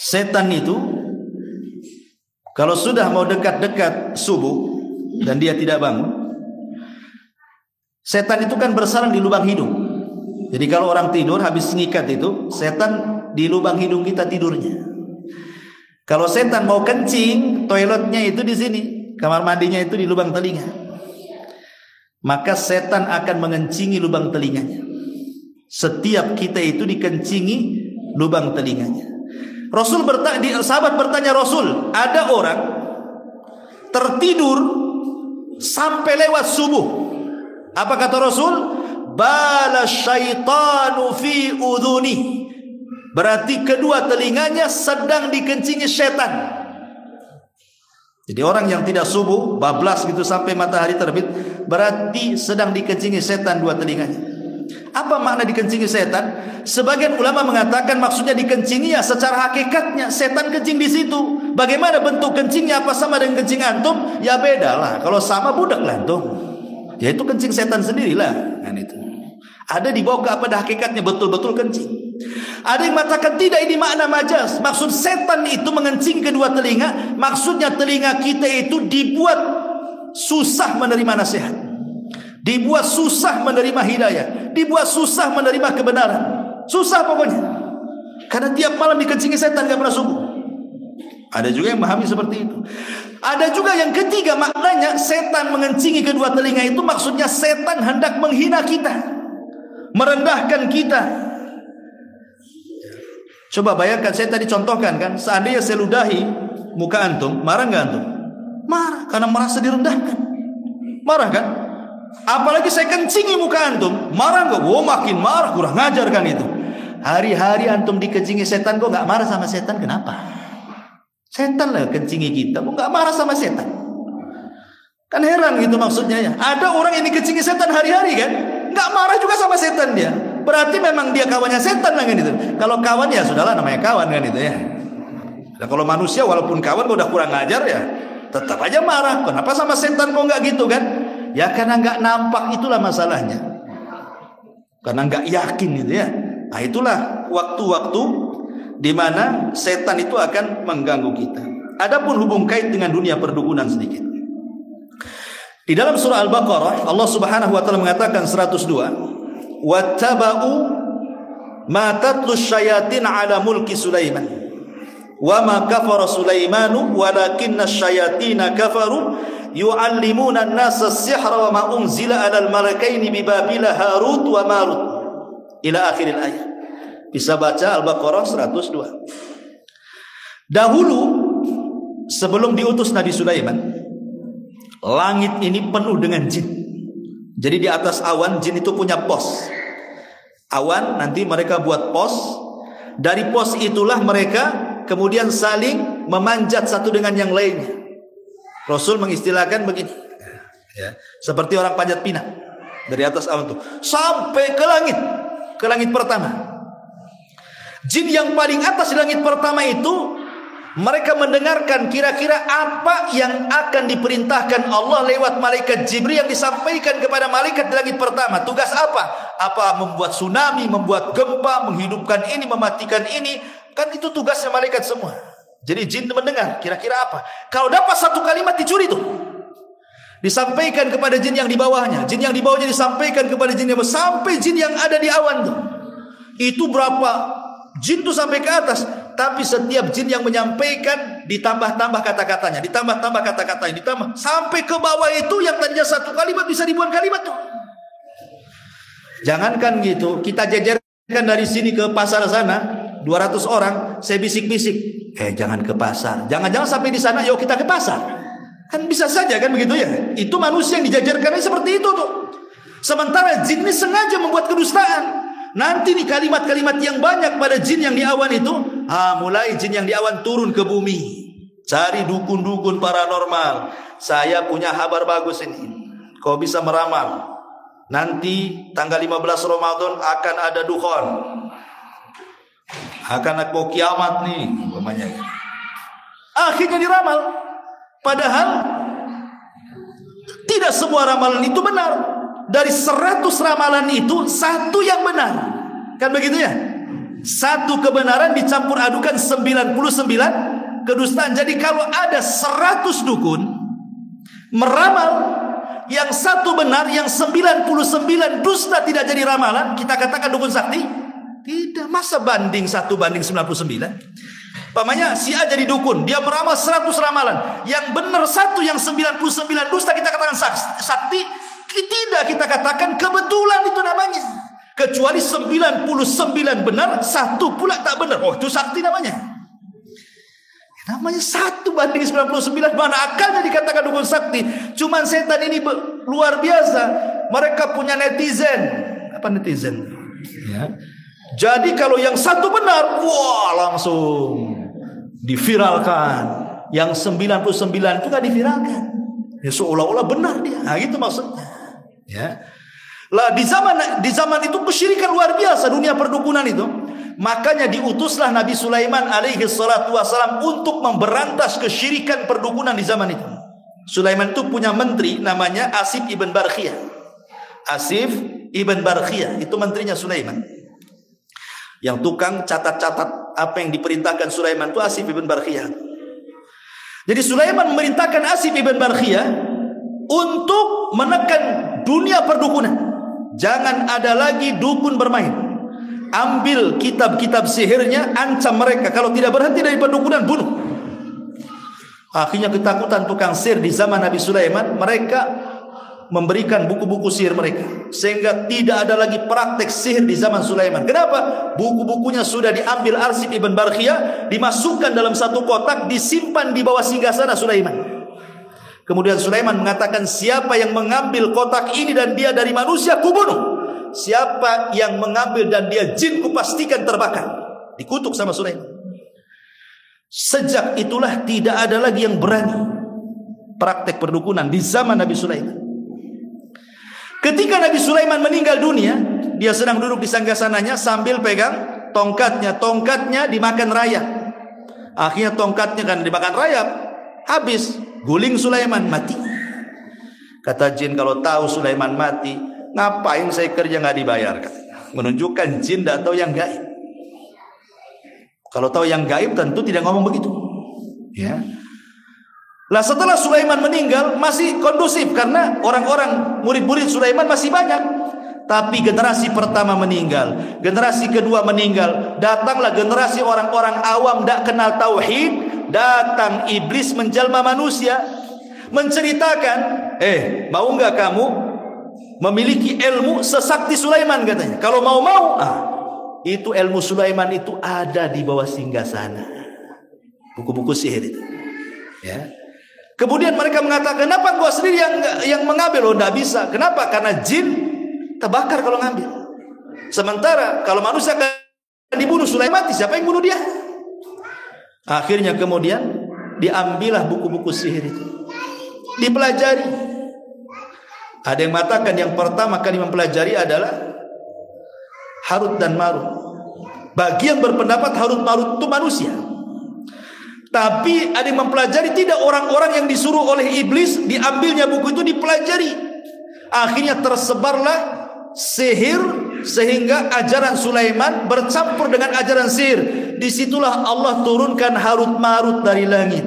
setan itu kalau sudah mau dekat-dekat subuh dan dia tidak bangun, setan itu kan bersarang di lubang hidung. Jadi kalau orang tidur habis ngikat itu, setan di lubang hidung kita tidurnya. Kalau setan mau kencing, toiletnya itu di sini, kamar mandinya itu di lubang telinga. Maka setan akan mengencingi lubang telinganya. Setiap kita itu dikencingi lubang telinganya. Sahabat bertanya Rasul, ada orang tertidur sampai lewat subuh. Apa kata Rasul? Bala syaitanu fi udhuni. Berarti kedua telinganya sedang dikencingi setan. Jadi orang yang tidak subuh, bablas gitu sampai matahari terbit, berarti sedang dikencingi setan dua telinganya. Apa makna dikencingi setan? Sebagian ulama mengatakan maksudnya dikencingi ya secara hakikatnya setan kencing di situ. Bagaimana bentuk kencingnya? Apa sama dengan kencing antum? Ya beda lah. Kalau sama budak lah antum. Ya itu kencing setan sendirilah kan itu. Ada dibawa ke pada hakikatnya betul-betul kencing. Ada yang mengatakan tidak, ini makna majaz. Maksud setan itu mengencing kedua telinga, maksudnya telinga kita itu dibuat susah menerima nasihat, dibuat susah menerima hidayah, dibuat susah menerima kebenaran. Susah pokoknya. Karena tiap malam dikencingi setan, gak pernah subuh. Ada juga yang memahami seperti itu. Ada juga yang ketiga maknanya setan mengencingi kedua telinga itu maksudnya setan hendak menghina kita, merendahkan kita. Coba bayangkan, saya tadi contohkan kan, seandainya saya ludahi muka antum, marah nggak antum? Marah, karena merasa direndahkan. Marah kan? Apalagi saya kencingi muka antum, marah nggak? Wow, makin marah, kurang ngajar kan itu. Hari-hari antum dikencingi setan, kok nggak marah sama setan? Kenapa? Setan lah kencingi kita, kok nggak marah sama setan? Kan heran gitu maksudnya ya. Ada orang yang dikencingi setan hari-hari kan, nggak marah juga sama setan dia. Berarti memang dia kawannya setan lah kan itu. Kalau kawan ya sudahlah, namanya kawan kan itu ya. Nah, kalau manusia walaupun kawan udah kurang ngajar ya, tetap aja marah. Kenapa sama setan kok nggak gitu kan? Ya karena nggak nampak, itulah masalahnya. Karena nggak yakin gitu ya. Nah itulah waktu-waktu di mana setan itu akan mengganggu kita. Adapun hubung kait dengan dunia perdukunan sedikit. Di dalam surah Al-Baqarah Allah Subhanahu wa taala mengatakan 102, "Wattaba'u ma tatlu syayatin 'ala mulki Sulaiman. Wa ma kafara Sulaimanu walakinna asyayatina kafaru yu'allimuna an-nasa as-sihra wa ma unzila 'alal malakaini bi Babila Harut wa Marut." Ila akhiril ayat. Bisa baca Al-Baqarah 102. Dahulu sebelum diutus Nabi Sulaiman, langit ini penuh dengan jin. Jadi di atas awan jin itu punya pos. Awan nanti mereka buat pos. Dari pos itulah mereka kemudian saling memanjat satu dengan yang lainnya. Rasul mengistilahkan begini ya, seperti orang panjat pinang dari atas awan itu sampai ke langit pertama. Jin yang paling atas di langit pertama itu mereka mendengarkan kira-kira apa yang akan diperintahkan Allah lewat malaikat Jibril yang disampaikan kepada malaikat di langit pertama. Tugas apa? Apa membuat tsunami, membuat gempa, menghidupkan ini, mematikan ini. Kan itu tugasnya malaikat semua. Jadi jin mendengar kira-kira apa. Kalau dapat satu kalimat dicuri tuh, disampaikan kepada jin yang di bawahnya. Jin yang di bawahnya disampaikan kepada jin yang bawah. Sampai jin yang ada di awan tuh. Itu berapa jin tuh sampai ke atas. Tapi setiap jin yang menyampaikan ditambah-tambah kata-katanya, ditambah-tambah kata-katanya, ditambah sampai ke bawah itu yang tadinya satu kalimat bisa ribuan kalimat tuh. Jangankan gitu, kita jejerkan dari sini ke pasar sana, 200 orang, saya bisik-bisik, jangan ke pasar. Jangan-jangan sampai di sana, yuk kita ke pasar. Kan bisa saja kan begitu ya. Itu manusia yang dijajarkannya seperti itu tuh. Sementara jin ini sengaja membuat kedustaan. Nanti nih kalimat-kalimat yang banyak pada jin yang di awan itu, mulai jin yang di awan turun ke bumi, cari dukun-dukun paranormal. Saya punya kabar bagus ini. Kau bisa meramal, nanti tanggal 15 Ramadan akan ada dukhon, akan ada kiamat nih umpamanya. Akhirnya diramal. Padahal tidak semua ramalan itu benar. Dari 100 ramalan itu satu yang benar. Kan begitu ya? Satu kebenaran dicampur adukan 99 kedustaan. Jadi kalau ada 100 dukun meramal, yang satu benar, yang 99 dusta tidak jadi ramalan, kita katakan dukun sakti? Tidak. Masa banding 1 banding 99? Pamannya si A jadi dukun, dia meramal 100 ramalan, yang benar satu, yang 99 dusta kita katakan sakti. Tidak, kita katakan kebetulan itu namanya. Kecuali 99 benar, satu pula tak benar. Oh, itu sakti namanya. Namanya 1 banding 99. Mana akalnya dikatakan dukun sakti? Cuman setan ini luar biasa. Mereka punya netizen. Apa netizen? Ya. Jadi kalau yang satu benar, wah langsung diviralkan. Yang 99 itu kan diviralkan. Ya seolah-olah benar dia. Nah, gitu maksudnya. Ya. Lah di zaman itu kesyirikan luar biasa, dunia perdukunan itu. Makanya diutuslah Nabi Sulaiman alaihi salatu wasalam untuk memberantas kesyirikan perdukunan di zaman itu. Sulaiman itu punya menteri namanya Asif ibn Barkhiyah. Asif ibn Barkhiyah itu menterinya Sulaiman. Yang tukang catat-catat apa yang diperintahkan Sulaiman itu Asif ibn Barkhiyah. Jadi Sulaiman memerintahkan Asif ibn Barkhiyah untuk menekan dunia perdukunan. Jangan ada lagi dukun bermain. Ambil kitab-kitab sihirnya, ancam mereka. Kalau tidak berhenti dari perdukunan, bunuh. Akhirnya ketakutan tukang sihir di zaman Nabi Sulaiman. Mereka memberikan buku-buku sihir mereka, sehingga tidak ada lagi praktek sihir di zaman Sulaiman. Kenapa? Buku-bukunya sudah diambil Asif ibn Barkhiyah, dimasukkan dalam satu kotak, disimpan di bawah singgasana Sulaiman. Kemudian Sulaiman mengatakan, siapa yang mengambil kotak ini dan dia dari manusia, kubunuh. Siapa yang mengambil dan dia jin, kupastikan terbakar. Dikutuk sama Sulaiman. Sejak itulah tidak ada lagi yang berani praktek perdukunan di zaman Nabi Sulaiman. Ketika Nabi Sulaiman meninggal dunia, dia sedang duduk di sanggasananya sambil pegang tongkatnya. Tongkatnya dimakan rayap. Akhirnya tongkatnya kan dimakan rayap, habis. Guling Sulaiman, mati. Kata jin, kalau tahu Sulaiman mati, ngapain saya kerja nggak dibayar? Menunjukkan jin tidak tahu yang gaib. Kalau tahu yang gaib tentu tidak ngomong begitu. Ya. Lah setelah Sulaiman meninggal masih kondusif karena orang-orang murid-murid Sulaiman masih banyak. Tapi generasi pertama meninggal, generasi kedua meninggal, datanglah generasi orang-orang awam tidak kenal tauhid. Datang iblis menjelma manusia, menceritakan, mau nggak kamu memiliki ilmu sesakti Sulaiman katanya. Kalau mau, itu ilmu Sulaiman itu ada di bawah singgasana. Buku-buku sihir itu. Ya. Kemudian mereka mengatakan, kenapa gua sendiri yang mengambil? Oh, enggak bisa. Kenapa? Karena jin terbakar kalau ngambil. Sementara kalau manusia akan dibunuh, Sulaiman mati, siapa yang bunuh dia? Akhirnya kemudian diambillah buku-buku sihir itu, dipelajari. Ada yang mengatakan yang pertama kali mempelajari adalah Harut dan Marut. Bagi yang berpendapat Harut Marut itu manusia. Tapi ada yang mempelajari tidak, orang-orang yang disuruh oleh iblis, diambilnya buku itu dipelajari. Akhirnya tersebarlah sihir, sehingga ajaran Sulaiman bercampur dengan ajaran sihir. Disitulah Allah turunkan Harut Marut dari langit,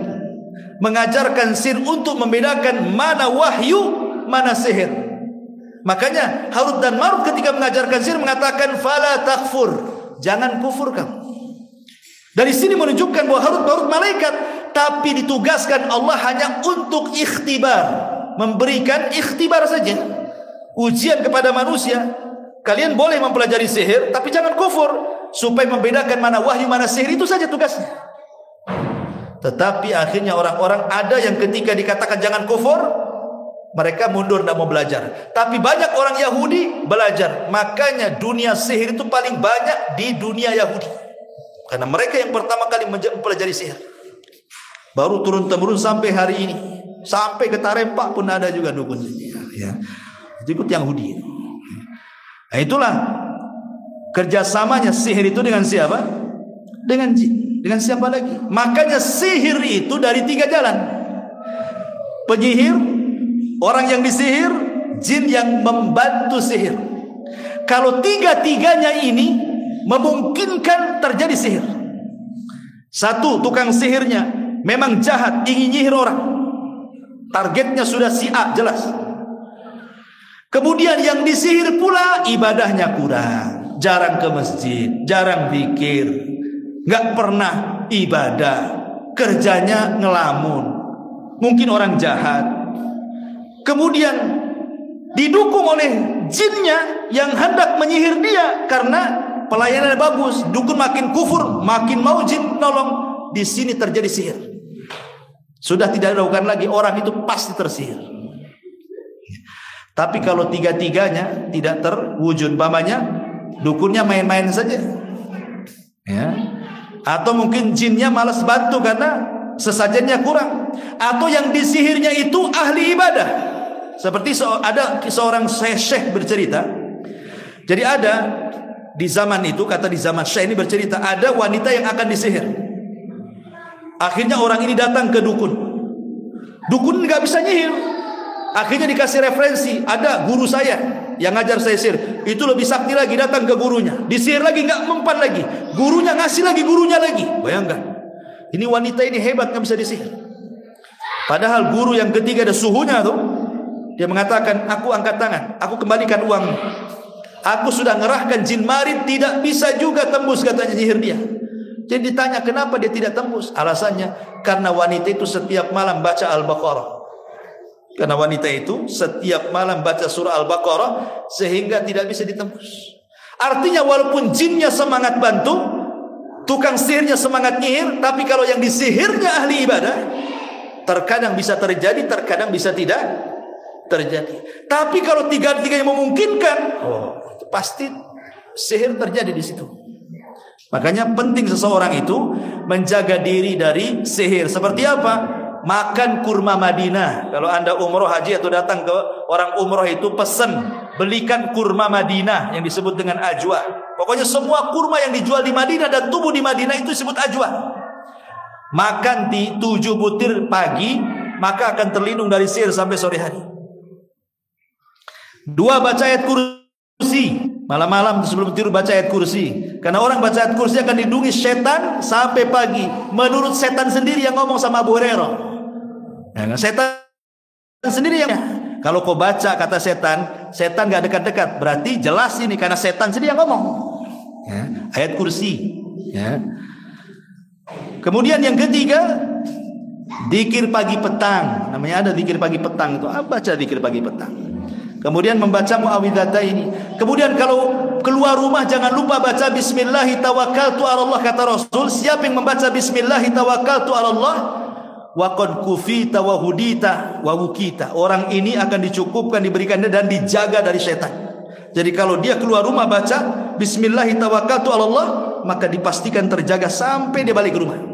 mengajarkan sihir untuk membedakan mana wahyu, mana sihir. Makanya Harut dan Marut ketika mengajarkan sihir mengatakan, fala takfur, jangan kufur kamu. Dari sini menunjukkan bahwa Harut Marut malaikat, tapi ditugaskan Allah hanya untuk ikhtibar, memberikan ikhtibar saja, ujian kepada manusia. Kalian boleh mempelajari sihir, tapi jangan kufur. supaya membedakan mana wahyu mana sihir, itu saja tugasnya. Tetapi akhirnya orang-orang ada yang ketika dikatakan jangan kufur, mereka mundur, tidak mau belajar. Tapi banyak orang Yahudi belajar. Makanya dunia sihir itu paling banyak di dunia Yahudi, karena mereka yang pertama kali mempelajari sihir. Baru turun-temurun sampai hari ini. Sampai ke Tarempa pun ada juga dukun ya. Itu ikut Yahudi. Nah, itulah kerjasamanya sihir itu dengan siapa? Dengan jin. Dengan siapa lagi? Makanya sihir itu dari 3 jalan. Penyihir, orang yang disihir, jin yang membantu sihir. Kalau 3-tiganya ini memungkinkan terjadi sihir. Satu, tukang sihirnya memang jahat, ingin nyihir orang. Targetnya sudah si A, jelas. Kemudian yang disihir pula ibadahnya kurang, jarang ke masjid, jarang zikir, nggak pernah ibadah, kerjanya ngelamun, mungkin orang jahat. Kemudian didukung oleh jinnya yang hendak menyihir dia karena pelayanannya bagus. Dukun makin kufur, makin mau jin nolong. Di sini terjadi sihir. Sudah tidak dilakukan lagi, orang itu pasti tersihir. Tapi kalau 3-tiganya tidak terwujud, umpamanya dukunnya main-main saja, ya. Atau mungkin jinnya malas bantu karena sesajennya kurang, atau yang disihirnya itu ahli ibadah. Seperti ada seorang syekh bercerita. Jadi ada di zaman itu, kata di zaman syekh ini bercerita, ada wanita yang akan disihir. Akhirnya orang ini datang ke dukun. Dukun nggak bisa nyihir. Akhirnya dikasih referensi, ada guru saya yang ngajar saya sihir, itu lebih sakti lagi, datang ke gurunya. Disihir lagi nggak mempan lagi, gurunya ngasih lagi, gurunya lagi. Bayangkan, ini wanita ini hebat, nggak bisa disihir. Padahal guru yang ketiga ada suhunya tuh, dia mengatakan, aku angkat tangan, aku kembalikan uang. Aku sudah ngerahkan jin marid, tidak bisa juga tembus, katanya nyihir dia. Jadi ditanya kenapa dia tidak tembus, alasannya karena wanita itu setiap malam baca Al-Baqarah. Karena wanita itu setiap malam baca surah Al-Baqarah, sehingga tidak bisa ditembus. Artinya walaupun jinnya semangat bantu, tukang sihirnya semangat nyihir, tapi kalau yang disihirnya ahli ibadah, terkadang bisa terjadi, terkadang bisa tidak terjadi. Tapi kalau 3-tiganya memungkinkan, pasti sihir terjadi di situ. Makanya penting seseorang itu menjaga diri dari sihir. Seperti apa? Makan kurma Madinah. Kalau anda umroh haji atau datang ke orang umroh itu, pesan belikan kurma Madinah yang disebut dengan ajwa. Pokoknya semua kurma yang dijual di Madinah dan tumbuh di Madinah itu disebut ajwa. Makan di 7 butir pagi, maka akan terlindung dari sihir sampai sore hari. 2, baca ayat kursi. Malam-malam sebelum tidur baca ayat kursi. Karena orang baca ayat kursi akan dilindungi setan sampai pagi. Menurut setan sendiri yang ngomong sama Abu Hurairah. Ya, setan sendiri yang, kalau kau baca kata setan, setan gak dekat-dekat, berarti jelas ini karena setan sendiri yang ngomong. Ya, ayat kursi. Ya. Kemudian yang ketiga, zikir pagi petang. Namanya ada zikir pagi petang itu. Baca zikir pagi petang. Kemudian membaca muawwidhataini. Kemudian kalau keluar rumah jangan lupa baca bismillahi tawakkaltu 'ala Allah, kata Rasul. Siapa yang membaca bismillahi tawakkaltu 'ala Allah, wa qad kufita wa hudita wa wukita, orang ini akan dicukupkan, diberikan dan dijaga dari setan. Jadi kalau dia keluar rumah baca bismillahi tawakkaltu 'ala Allah, maka dipastikan terjaga sampai dia balik ke rumah.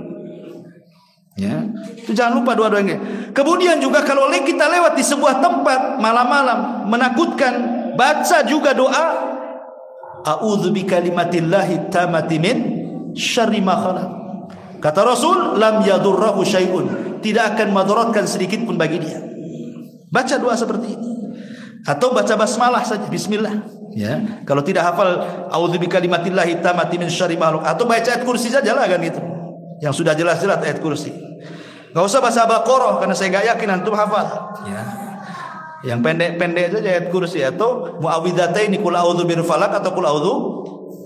Ya, itu jangan lupa doa-doanya. Kemudian juga kalau kita lewat di sebuah tempat malam-malam menakutkan, baca juga doa a'udzu bikalimatillahi tammati min syarri ma khalaq. Kata Rasul, lam yadurrahu syai'un, tidak akan madaratkan sedikit pun bagi dia. Baca doa seperti ini. Atau baca basmalah saja, bismillah. Ya, kalau tidak hafal a'udzu bikalimatillahi tammati min syarri ma khalaq, atau baca ayat kursi saja lah kan gitu. Yang sudah jelas-jelas ayat kursi. Gak usah baca Baqarah karena saya gak yakin antum hafal. Ya. Yang pendek-pendek saja ayat kursi, atau muawwidhataini qul a'udzu birabbil falaq atau qul a'udzu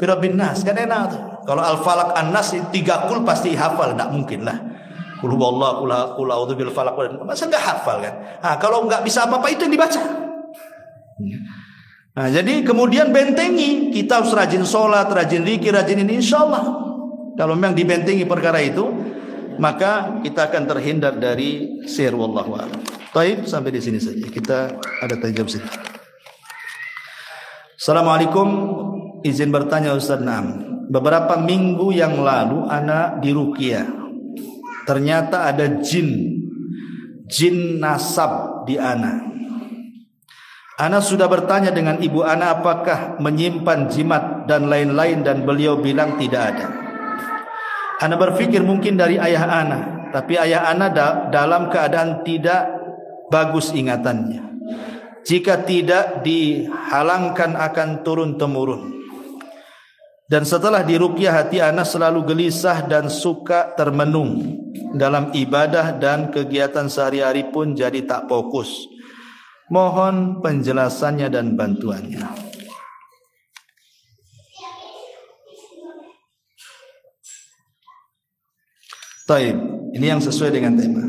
birabbin nas. Kan enak tuh. Kalau al-falaq an-nas 3 kul pasti hafal, enggak mungkin lah. Qul huwallahu qul a'udzu bil falaq. Masa enggak hafal kan? Nah, kalau enggak bisa apa-apa itu yang dibaca. Nah, jadi kemudian bentengi, kita harus rajin sholat, rajin zikir, rajin ini, insya Allah. Kalau memang dibentengi perkara itu, maka kita akan terhindar dari sihir. Wallahu a'lam. Baik, sampai di sini saja. Kita ada tanya jawab sini. Assalamualaikum, izin bertanya Ustaz. Naam. Beberapa minggu yang lalu anak diruqyah. Ternyata ada jin nasab di anak. Ana sudah bertanya dengan ibu ana apakah menyimpan jimat dan lain-lain, dan beliau bilang tidak ada. Ana berpikir mungkin dari ayah ana, tapi ayah ana dalam keadaan tidak bagus ingatannya. Jika tidak dihalangkan akan turun-temurun. Dan setelah diruqyah hati ana selalu gelisah dan suka termenung dalam ibadah, dan kegiatan sehari-hari pun jadi tak fokus. Mohon penjelasannya dan bantuannya. Taib, ini yang sesuai dengan tema.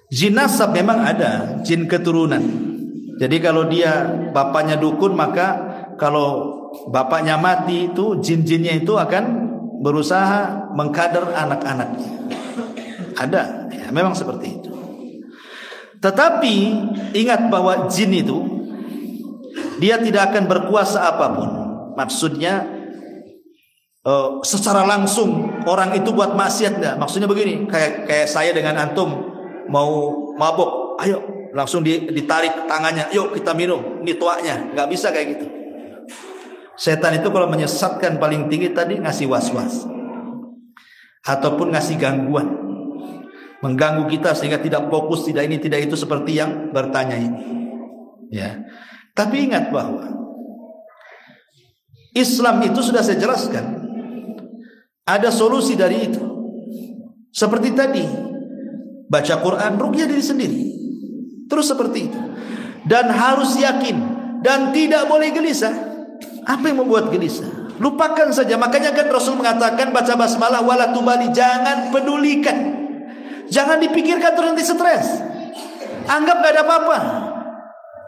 Jin nasab memang ada, jin keturunan. Jadi kalau dia bapaknya dukun, maka kalau bapaknya mati itu jin-jinnya itu akan berusaha mengkader anak-anaknya. Ada, ya, memang seperti itu. Tetapi ingat bahwa jin itu dia tidak akan berkuasa apapun. Maksudnya secara langsung orang itu buat maksiat enggak. Maksudnya begini, kayak saya dengan antum mau mabuk, ayo langsung ditarik tangannya, yuk kita minum, ini tuaknya. Enggak bisa kayak gitu. Setan itu kalau menyesatkan paling tinggi tadi ngasih was-was ataupun ngasih gangguan, mengganggu kita sehingga tidak fokus, tidak ini, tidak itu, seperti yang bertanya ini. Ya. Tapi ingat bahwa Islam itu sudah saya jelaskan, ada solusi dari itu. Seperti tadi, baca Quran, ruqyah diri sendiri. Terus seperti itu. Dan harus yakin dan tidak boleh gelisah. Apa yang membuat gelisah? Lupakan saja. Makanya kan Rasul mengatakan baca basmalah wala tubali, jangan pedulikan. Jangan dipikirkan terus nanti stres. Anggap gak ada apa-apa.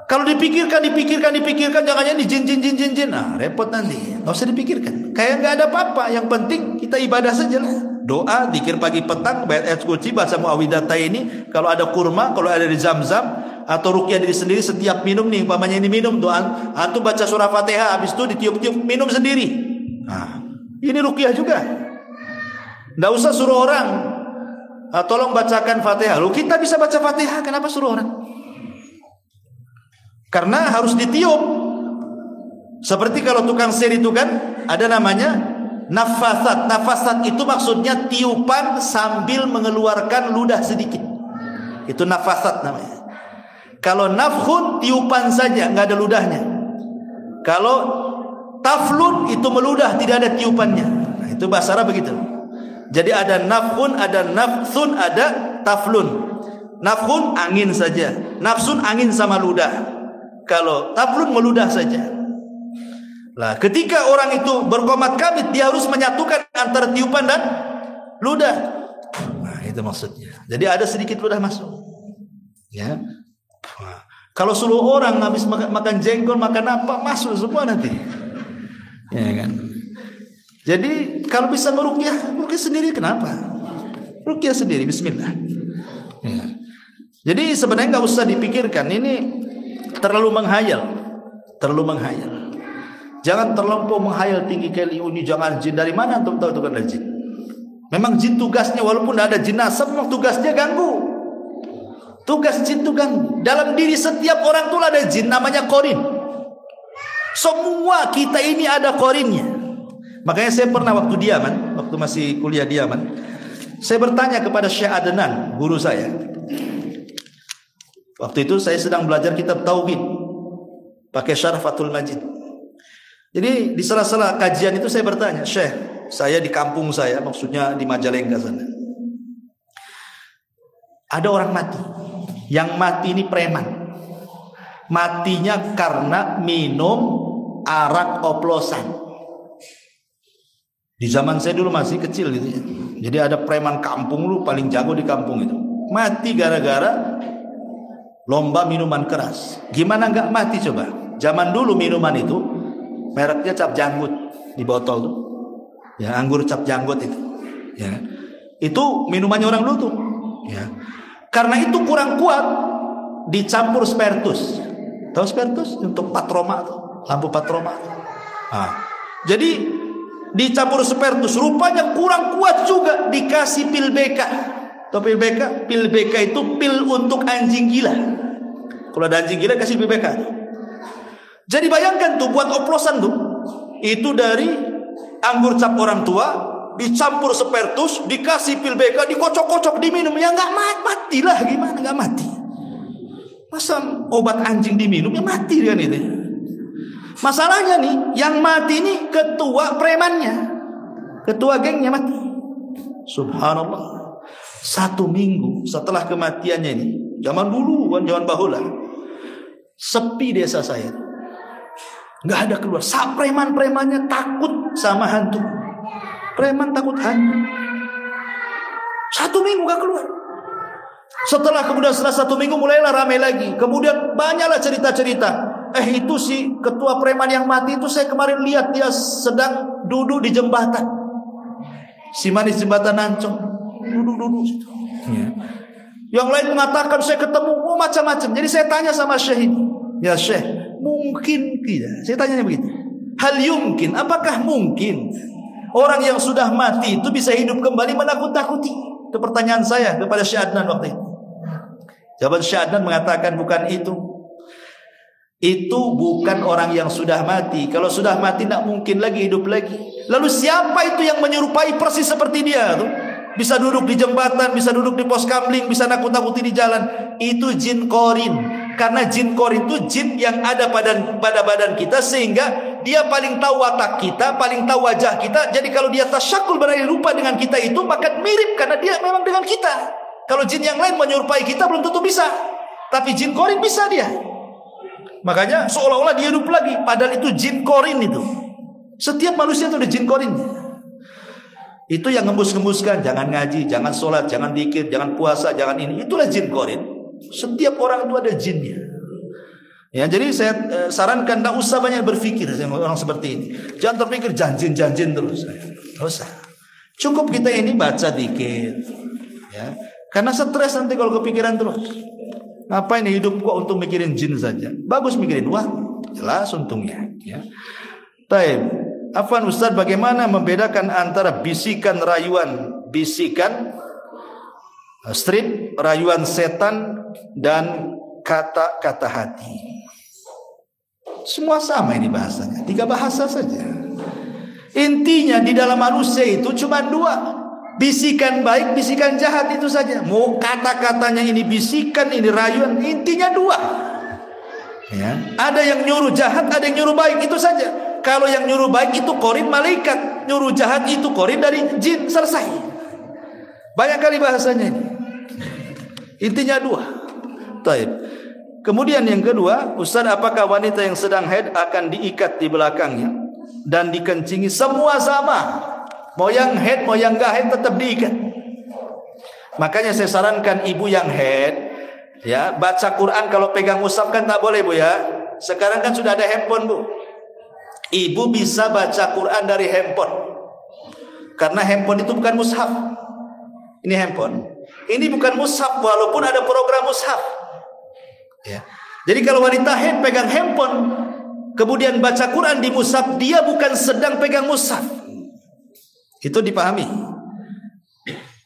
Kalau dipikirkan, jangan ini jin. Nah, repot nanti. Gak usah dipikirkan. Kayak gak ada apa-apa. Yang penting kita ibadah saja lah. Doa, zikir pagi petang, baca ayat kursi, baca muawwidhatah ini. Kalau ada kurma, kalau ada di Zam-Zam, atau ruqyah diri sendiri setiap minum nih, umpamanya ini minum, doa antum baca surah Fatihah, habis itu ditiup-tiup minum sendiri. Nah, ini ruqyah juga. Gak usah suruh orang. Tolong bacakan Fatihah. Lalu kita bisa baca Fatihah, kenapa suruh orang? Karena harus ditiup. Seperti kalau tukang sihir itu kan ada namanya nafasat. Nafasat itu maksudnya tiupan sambil mengeluarkan ludah sedikit. Itu nafasat namanya. Kalau nafkhun tiupan saja, nggak ada ludahnya. Kalau taflun itu meludah, tidak ada tiupannya. Nah, itu bahasa Arab begitu. Jadi ada nafkhun, ada nafsun, ada taflun. Nafkhun angin saja, nafsun angin sama ludah. Kalau taflun meludah saja. Nah, ketika orang itu berqomat kamit, dia harus menyatukan antara tiupan dan ludah. Nah, itu maksudnya. Jadi ada sedikit ludah masuk. Ya. Nah, kalau suruh orang habis makan jengkol, makan apa, masuk semua nanti. Ya kan. Jadi kalau bisa meruqyah sendiri, kenapa? Ruqyah sendiri, bismillah. Ya. Jadi sebenarnya nggak usah dipikirkan, ini terlalu menghayal. Jangan terlampau menghayal tinggi kali ini, jangan jin. Dari mana antum tahu itu kan jin? Memang jin tugasnya, walaupun ada jin nasab, memang tugasnya ganggu. Tugas jin itu ganggu. Dalam diri setiap orang itu ada jin, namanya qarin. Semua kita ini ada qarinnya. Makanya saya pernah waktu di Yaman, waktu masih kuliah di Yaman, saya bertanya kepada Syekh Adnan, guru saya. Waktu itu saya sedang belajar kitab Tauhid pakai Syarh Fathul Majid. Jadi di sela-sela kajian itu saya bertanya, Syekh, saya di kampung saya, maksudnya di Majalengka sana, ada orang mati. Yang mati ini preman. Matinya karena minum arak oplosan. Di zaman saya dulu masih kecil gitu ya. Jadi ada preman kampung lu paling jago di kampung itu. Mati gara-gara lomba minuman keras. Gimana nggak mati coba? Zaman dulu minuman itu mereknya cap janggut di botol tuh. Ya, anggur cap janggut itu. Ya. Itu minumannya orang dulu tuh. Ya. Karena itu kurang kuat, dicampur spiritus. Tahu spiritus? Untuk patroma tuh, lampu patroma. Nah, jadi dicampur spiritus, rupanya kurang kuat juga, dikasih pil BK. Tahu pil BK? Pil BK itu pil untuk anjing gila. Kalau ada anjing gila kasih pil BK. Jadi bayangkan tuh buat oplosan tuh, itu dari anggur cap orang tua dicampur spiritus, dikasih pil BK, dikocok-kocok, diminum. Ya nggak mati lah, gimana nggak mati? Masa obat anjing diminum ya mati kan itu. Masalahnya nih, yang mati ini ketua premannya, ketua gengnya mati. Subhanallah. 1 minggu setelah kematiannya ini, zaman dulu kan, zaman bahula, sepi desa saya, nggak ada keluar. Preman-premannya takut sama hantu. Preman takut hantu. 1 minggu gak keluar. Kemudian setelah 1 minggu mulailah ramai lagi. Kemudian banyaklah cerita-cerita. Itu si ketua preman yang mati itu saya kemarin lihat dia sedang duduk di jembatan. Si manis jembatan Ancol. Duduk situ. Ya. Yang lain mengatakan saya ketemu macam-macam. Jadi saya tanya sama Syekh ini. Ya Syekh, mungkin tidak? Saya tanya begitu. Hal yumkin, apakah mungkin orang yang sudah mati itu bisa hidup kembali menakut-takuti? Itu pertanyaan saya kepada Syekh Adnan waktu itu. Jawaban Syekh Adnan mengatakan bukan itu. Itu bukan orang yang sudah mati. Kalau sudah mati tidak mungkin lagi hidup lagi. Lalu siapa itu yang menyerupai persis seperti dia tuh? Bisa duduk di jembatan, bisa duduk di pos kamling, bisa nakut-nakuti di jalan. Itu jin korin. Karena jin korin itu jin yang ada pada badan kita, sehingga dia paling tahu watak kita, paling tahu wajah kita. Jadi kalau dia tasyakul berada rupa dengan kita itu, maka mirip karena dia memang dengan kita. Kalau jin yang lain menyerupai kita belum tentu bisa. Tapi jin korin bisa dia. Makanya seolah-olah dia hidup lagi, padahal itu jin korin itu. Setiap manusia itu ada jin korin. Itu yang ngembus-ngembuskan, jangan ngaji, jangan sholat, jangan zikir, jangan puasa, jangan ini. Itulah jin korin. Setiap orang itu ada jinnya. Ya, jadi saya sarankan tidak usah banyak berpikir orang seperti ini. Jangan terpikir janjin terus. Tidak usah. Cukup kita ini baca dikit. Ya. Karena stres nanti kalau kepikiran terus. Ngapain hidup kok untuk mikirin jin saja? Bagus mikirin wah, jelas untungnya. Ya. Taib. Afwan Ustaz, bagaimana membedakan antara bisikan rayuan, bisikan strip, rayuan setan, dan kata-kata hati? Semua sama ini bahasanya, 3 bahasa saja. Intinya di dalam manusia itu cuma 2. Bisikan baik, bisikan jahat, itu saja. Mau kata-katanya ini bisikan, ini rayuan, intinya 2. Ya. Ada yang nyuruh jahat, ada yang nyuruh baik, itu saja. Kalau yang nyuruh baik itu korin malaikat, nyuruh jahat itu korin dari jin, selesai. Banyak kali bahasanya ini. Intinya 2. Taib. Kemudian yang kedua, Ustaz, apakah wanita yang sedang haid akan diikat di belakangnya dan dikencingi? Semua sama. Mau yang haid, mau yang enggak haid tetap diikat. Makanya saya sarankan ibu yang haid, ya, baca Quran kalau pegang mushaf kan tak boleh, Bu, ya. Sekarang kan sudah ada handphone, Bu. Ibu bisa baca Quran dari handphone. Karena handphone itu bukan mushaf. Ini handphone. Ini bukan mushaf walaupun ada program mushaf. Ya. Jadi kalau wanita haid pegang handphone kemudian baca Quran di mushaf, dia bukan sedang pegang mushaf. Itu dipahami.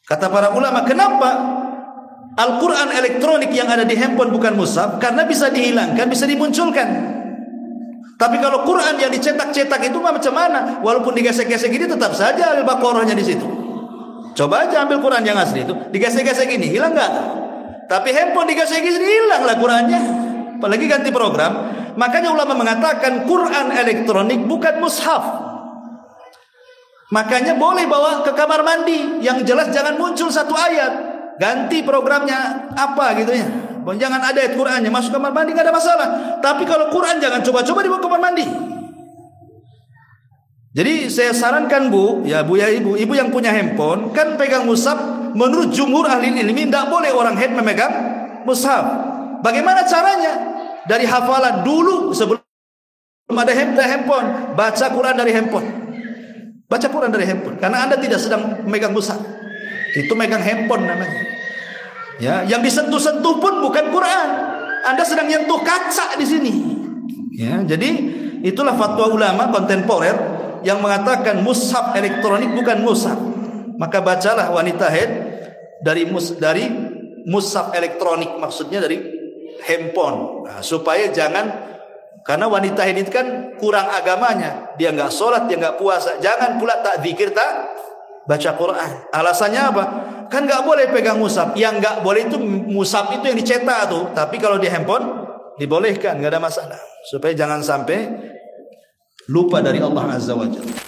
Kata para ulama, kenapa Al-Quran elektronik yang ada di handphone bukan mushaf? Karena bisa dihilangkan, bisa dimunculkan. Tapi kalau Quran yang dicetak-cetak itu macam mana? Walaupun digesek-gesek ini tetap saja Al-Baqarahnya di situ. Coba aja ambil Quran yang asli itu, digesek-gesek ini, hilang nggak? Tapi handphone digesek-gesek hilang lah Qurannya. Apalagi ganti program. Makanya ulama mengatakan Quran elektronik bukan mushaf. Makanya boleh bawa ke kamar mandi, yang jelas jangan muncul satu ayat, ganti programnya apa gitu ya. Jangan ada ayat Qurannya, masuk kamar mandi nggak ada masalah. Tapi kalau Quran jangan coba-coba dibawa ke kamar mandi. Jadi saya sarankan Bu, ya Bu ya ibu yang punya handphone kan pegang mushaf. Menurut jumhur ahli ilmi tidak boleh orang haid memegang mushaf. Bagaimana caranya? Dari hafalan dulu sebelum ada handphone, baca Quran dari handphone. Baca Quran dari handphone. Karena Anda tidak sedang memegang mushaf. Itu megang handphone namanya. Ya, yang disentuh-sentuh pun bukan Quran. Anda sedang nyentuh kaca di sini. Ya, jadi itulah fatwa ulama kontemporer yang mengatakan mushaf elektronik bukan mushaf. Maka bacalah wanita haid dari mushaf elektronik, maksudnya dari handphone. Nah, supaya jangan, karena wanita haid itu kan kurang agamanya, dia nggak sholat, dia nggak puasa, jangan pula tak zikir, tak baca Quran. Alasannya apa? Kan nggak boleh pegang mushaf. Yang nggak boleh itu mushaf itu yang dicetak tuh. Tapi kalau di handphone dibolehkan, nggak ada masalah. Supaya jangan sampai lupa dari Allah Azza wa Jalla.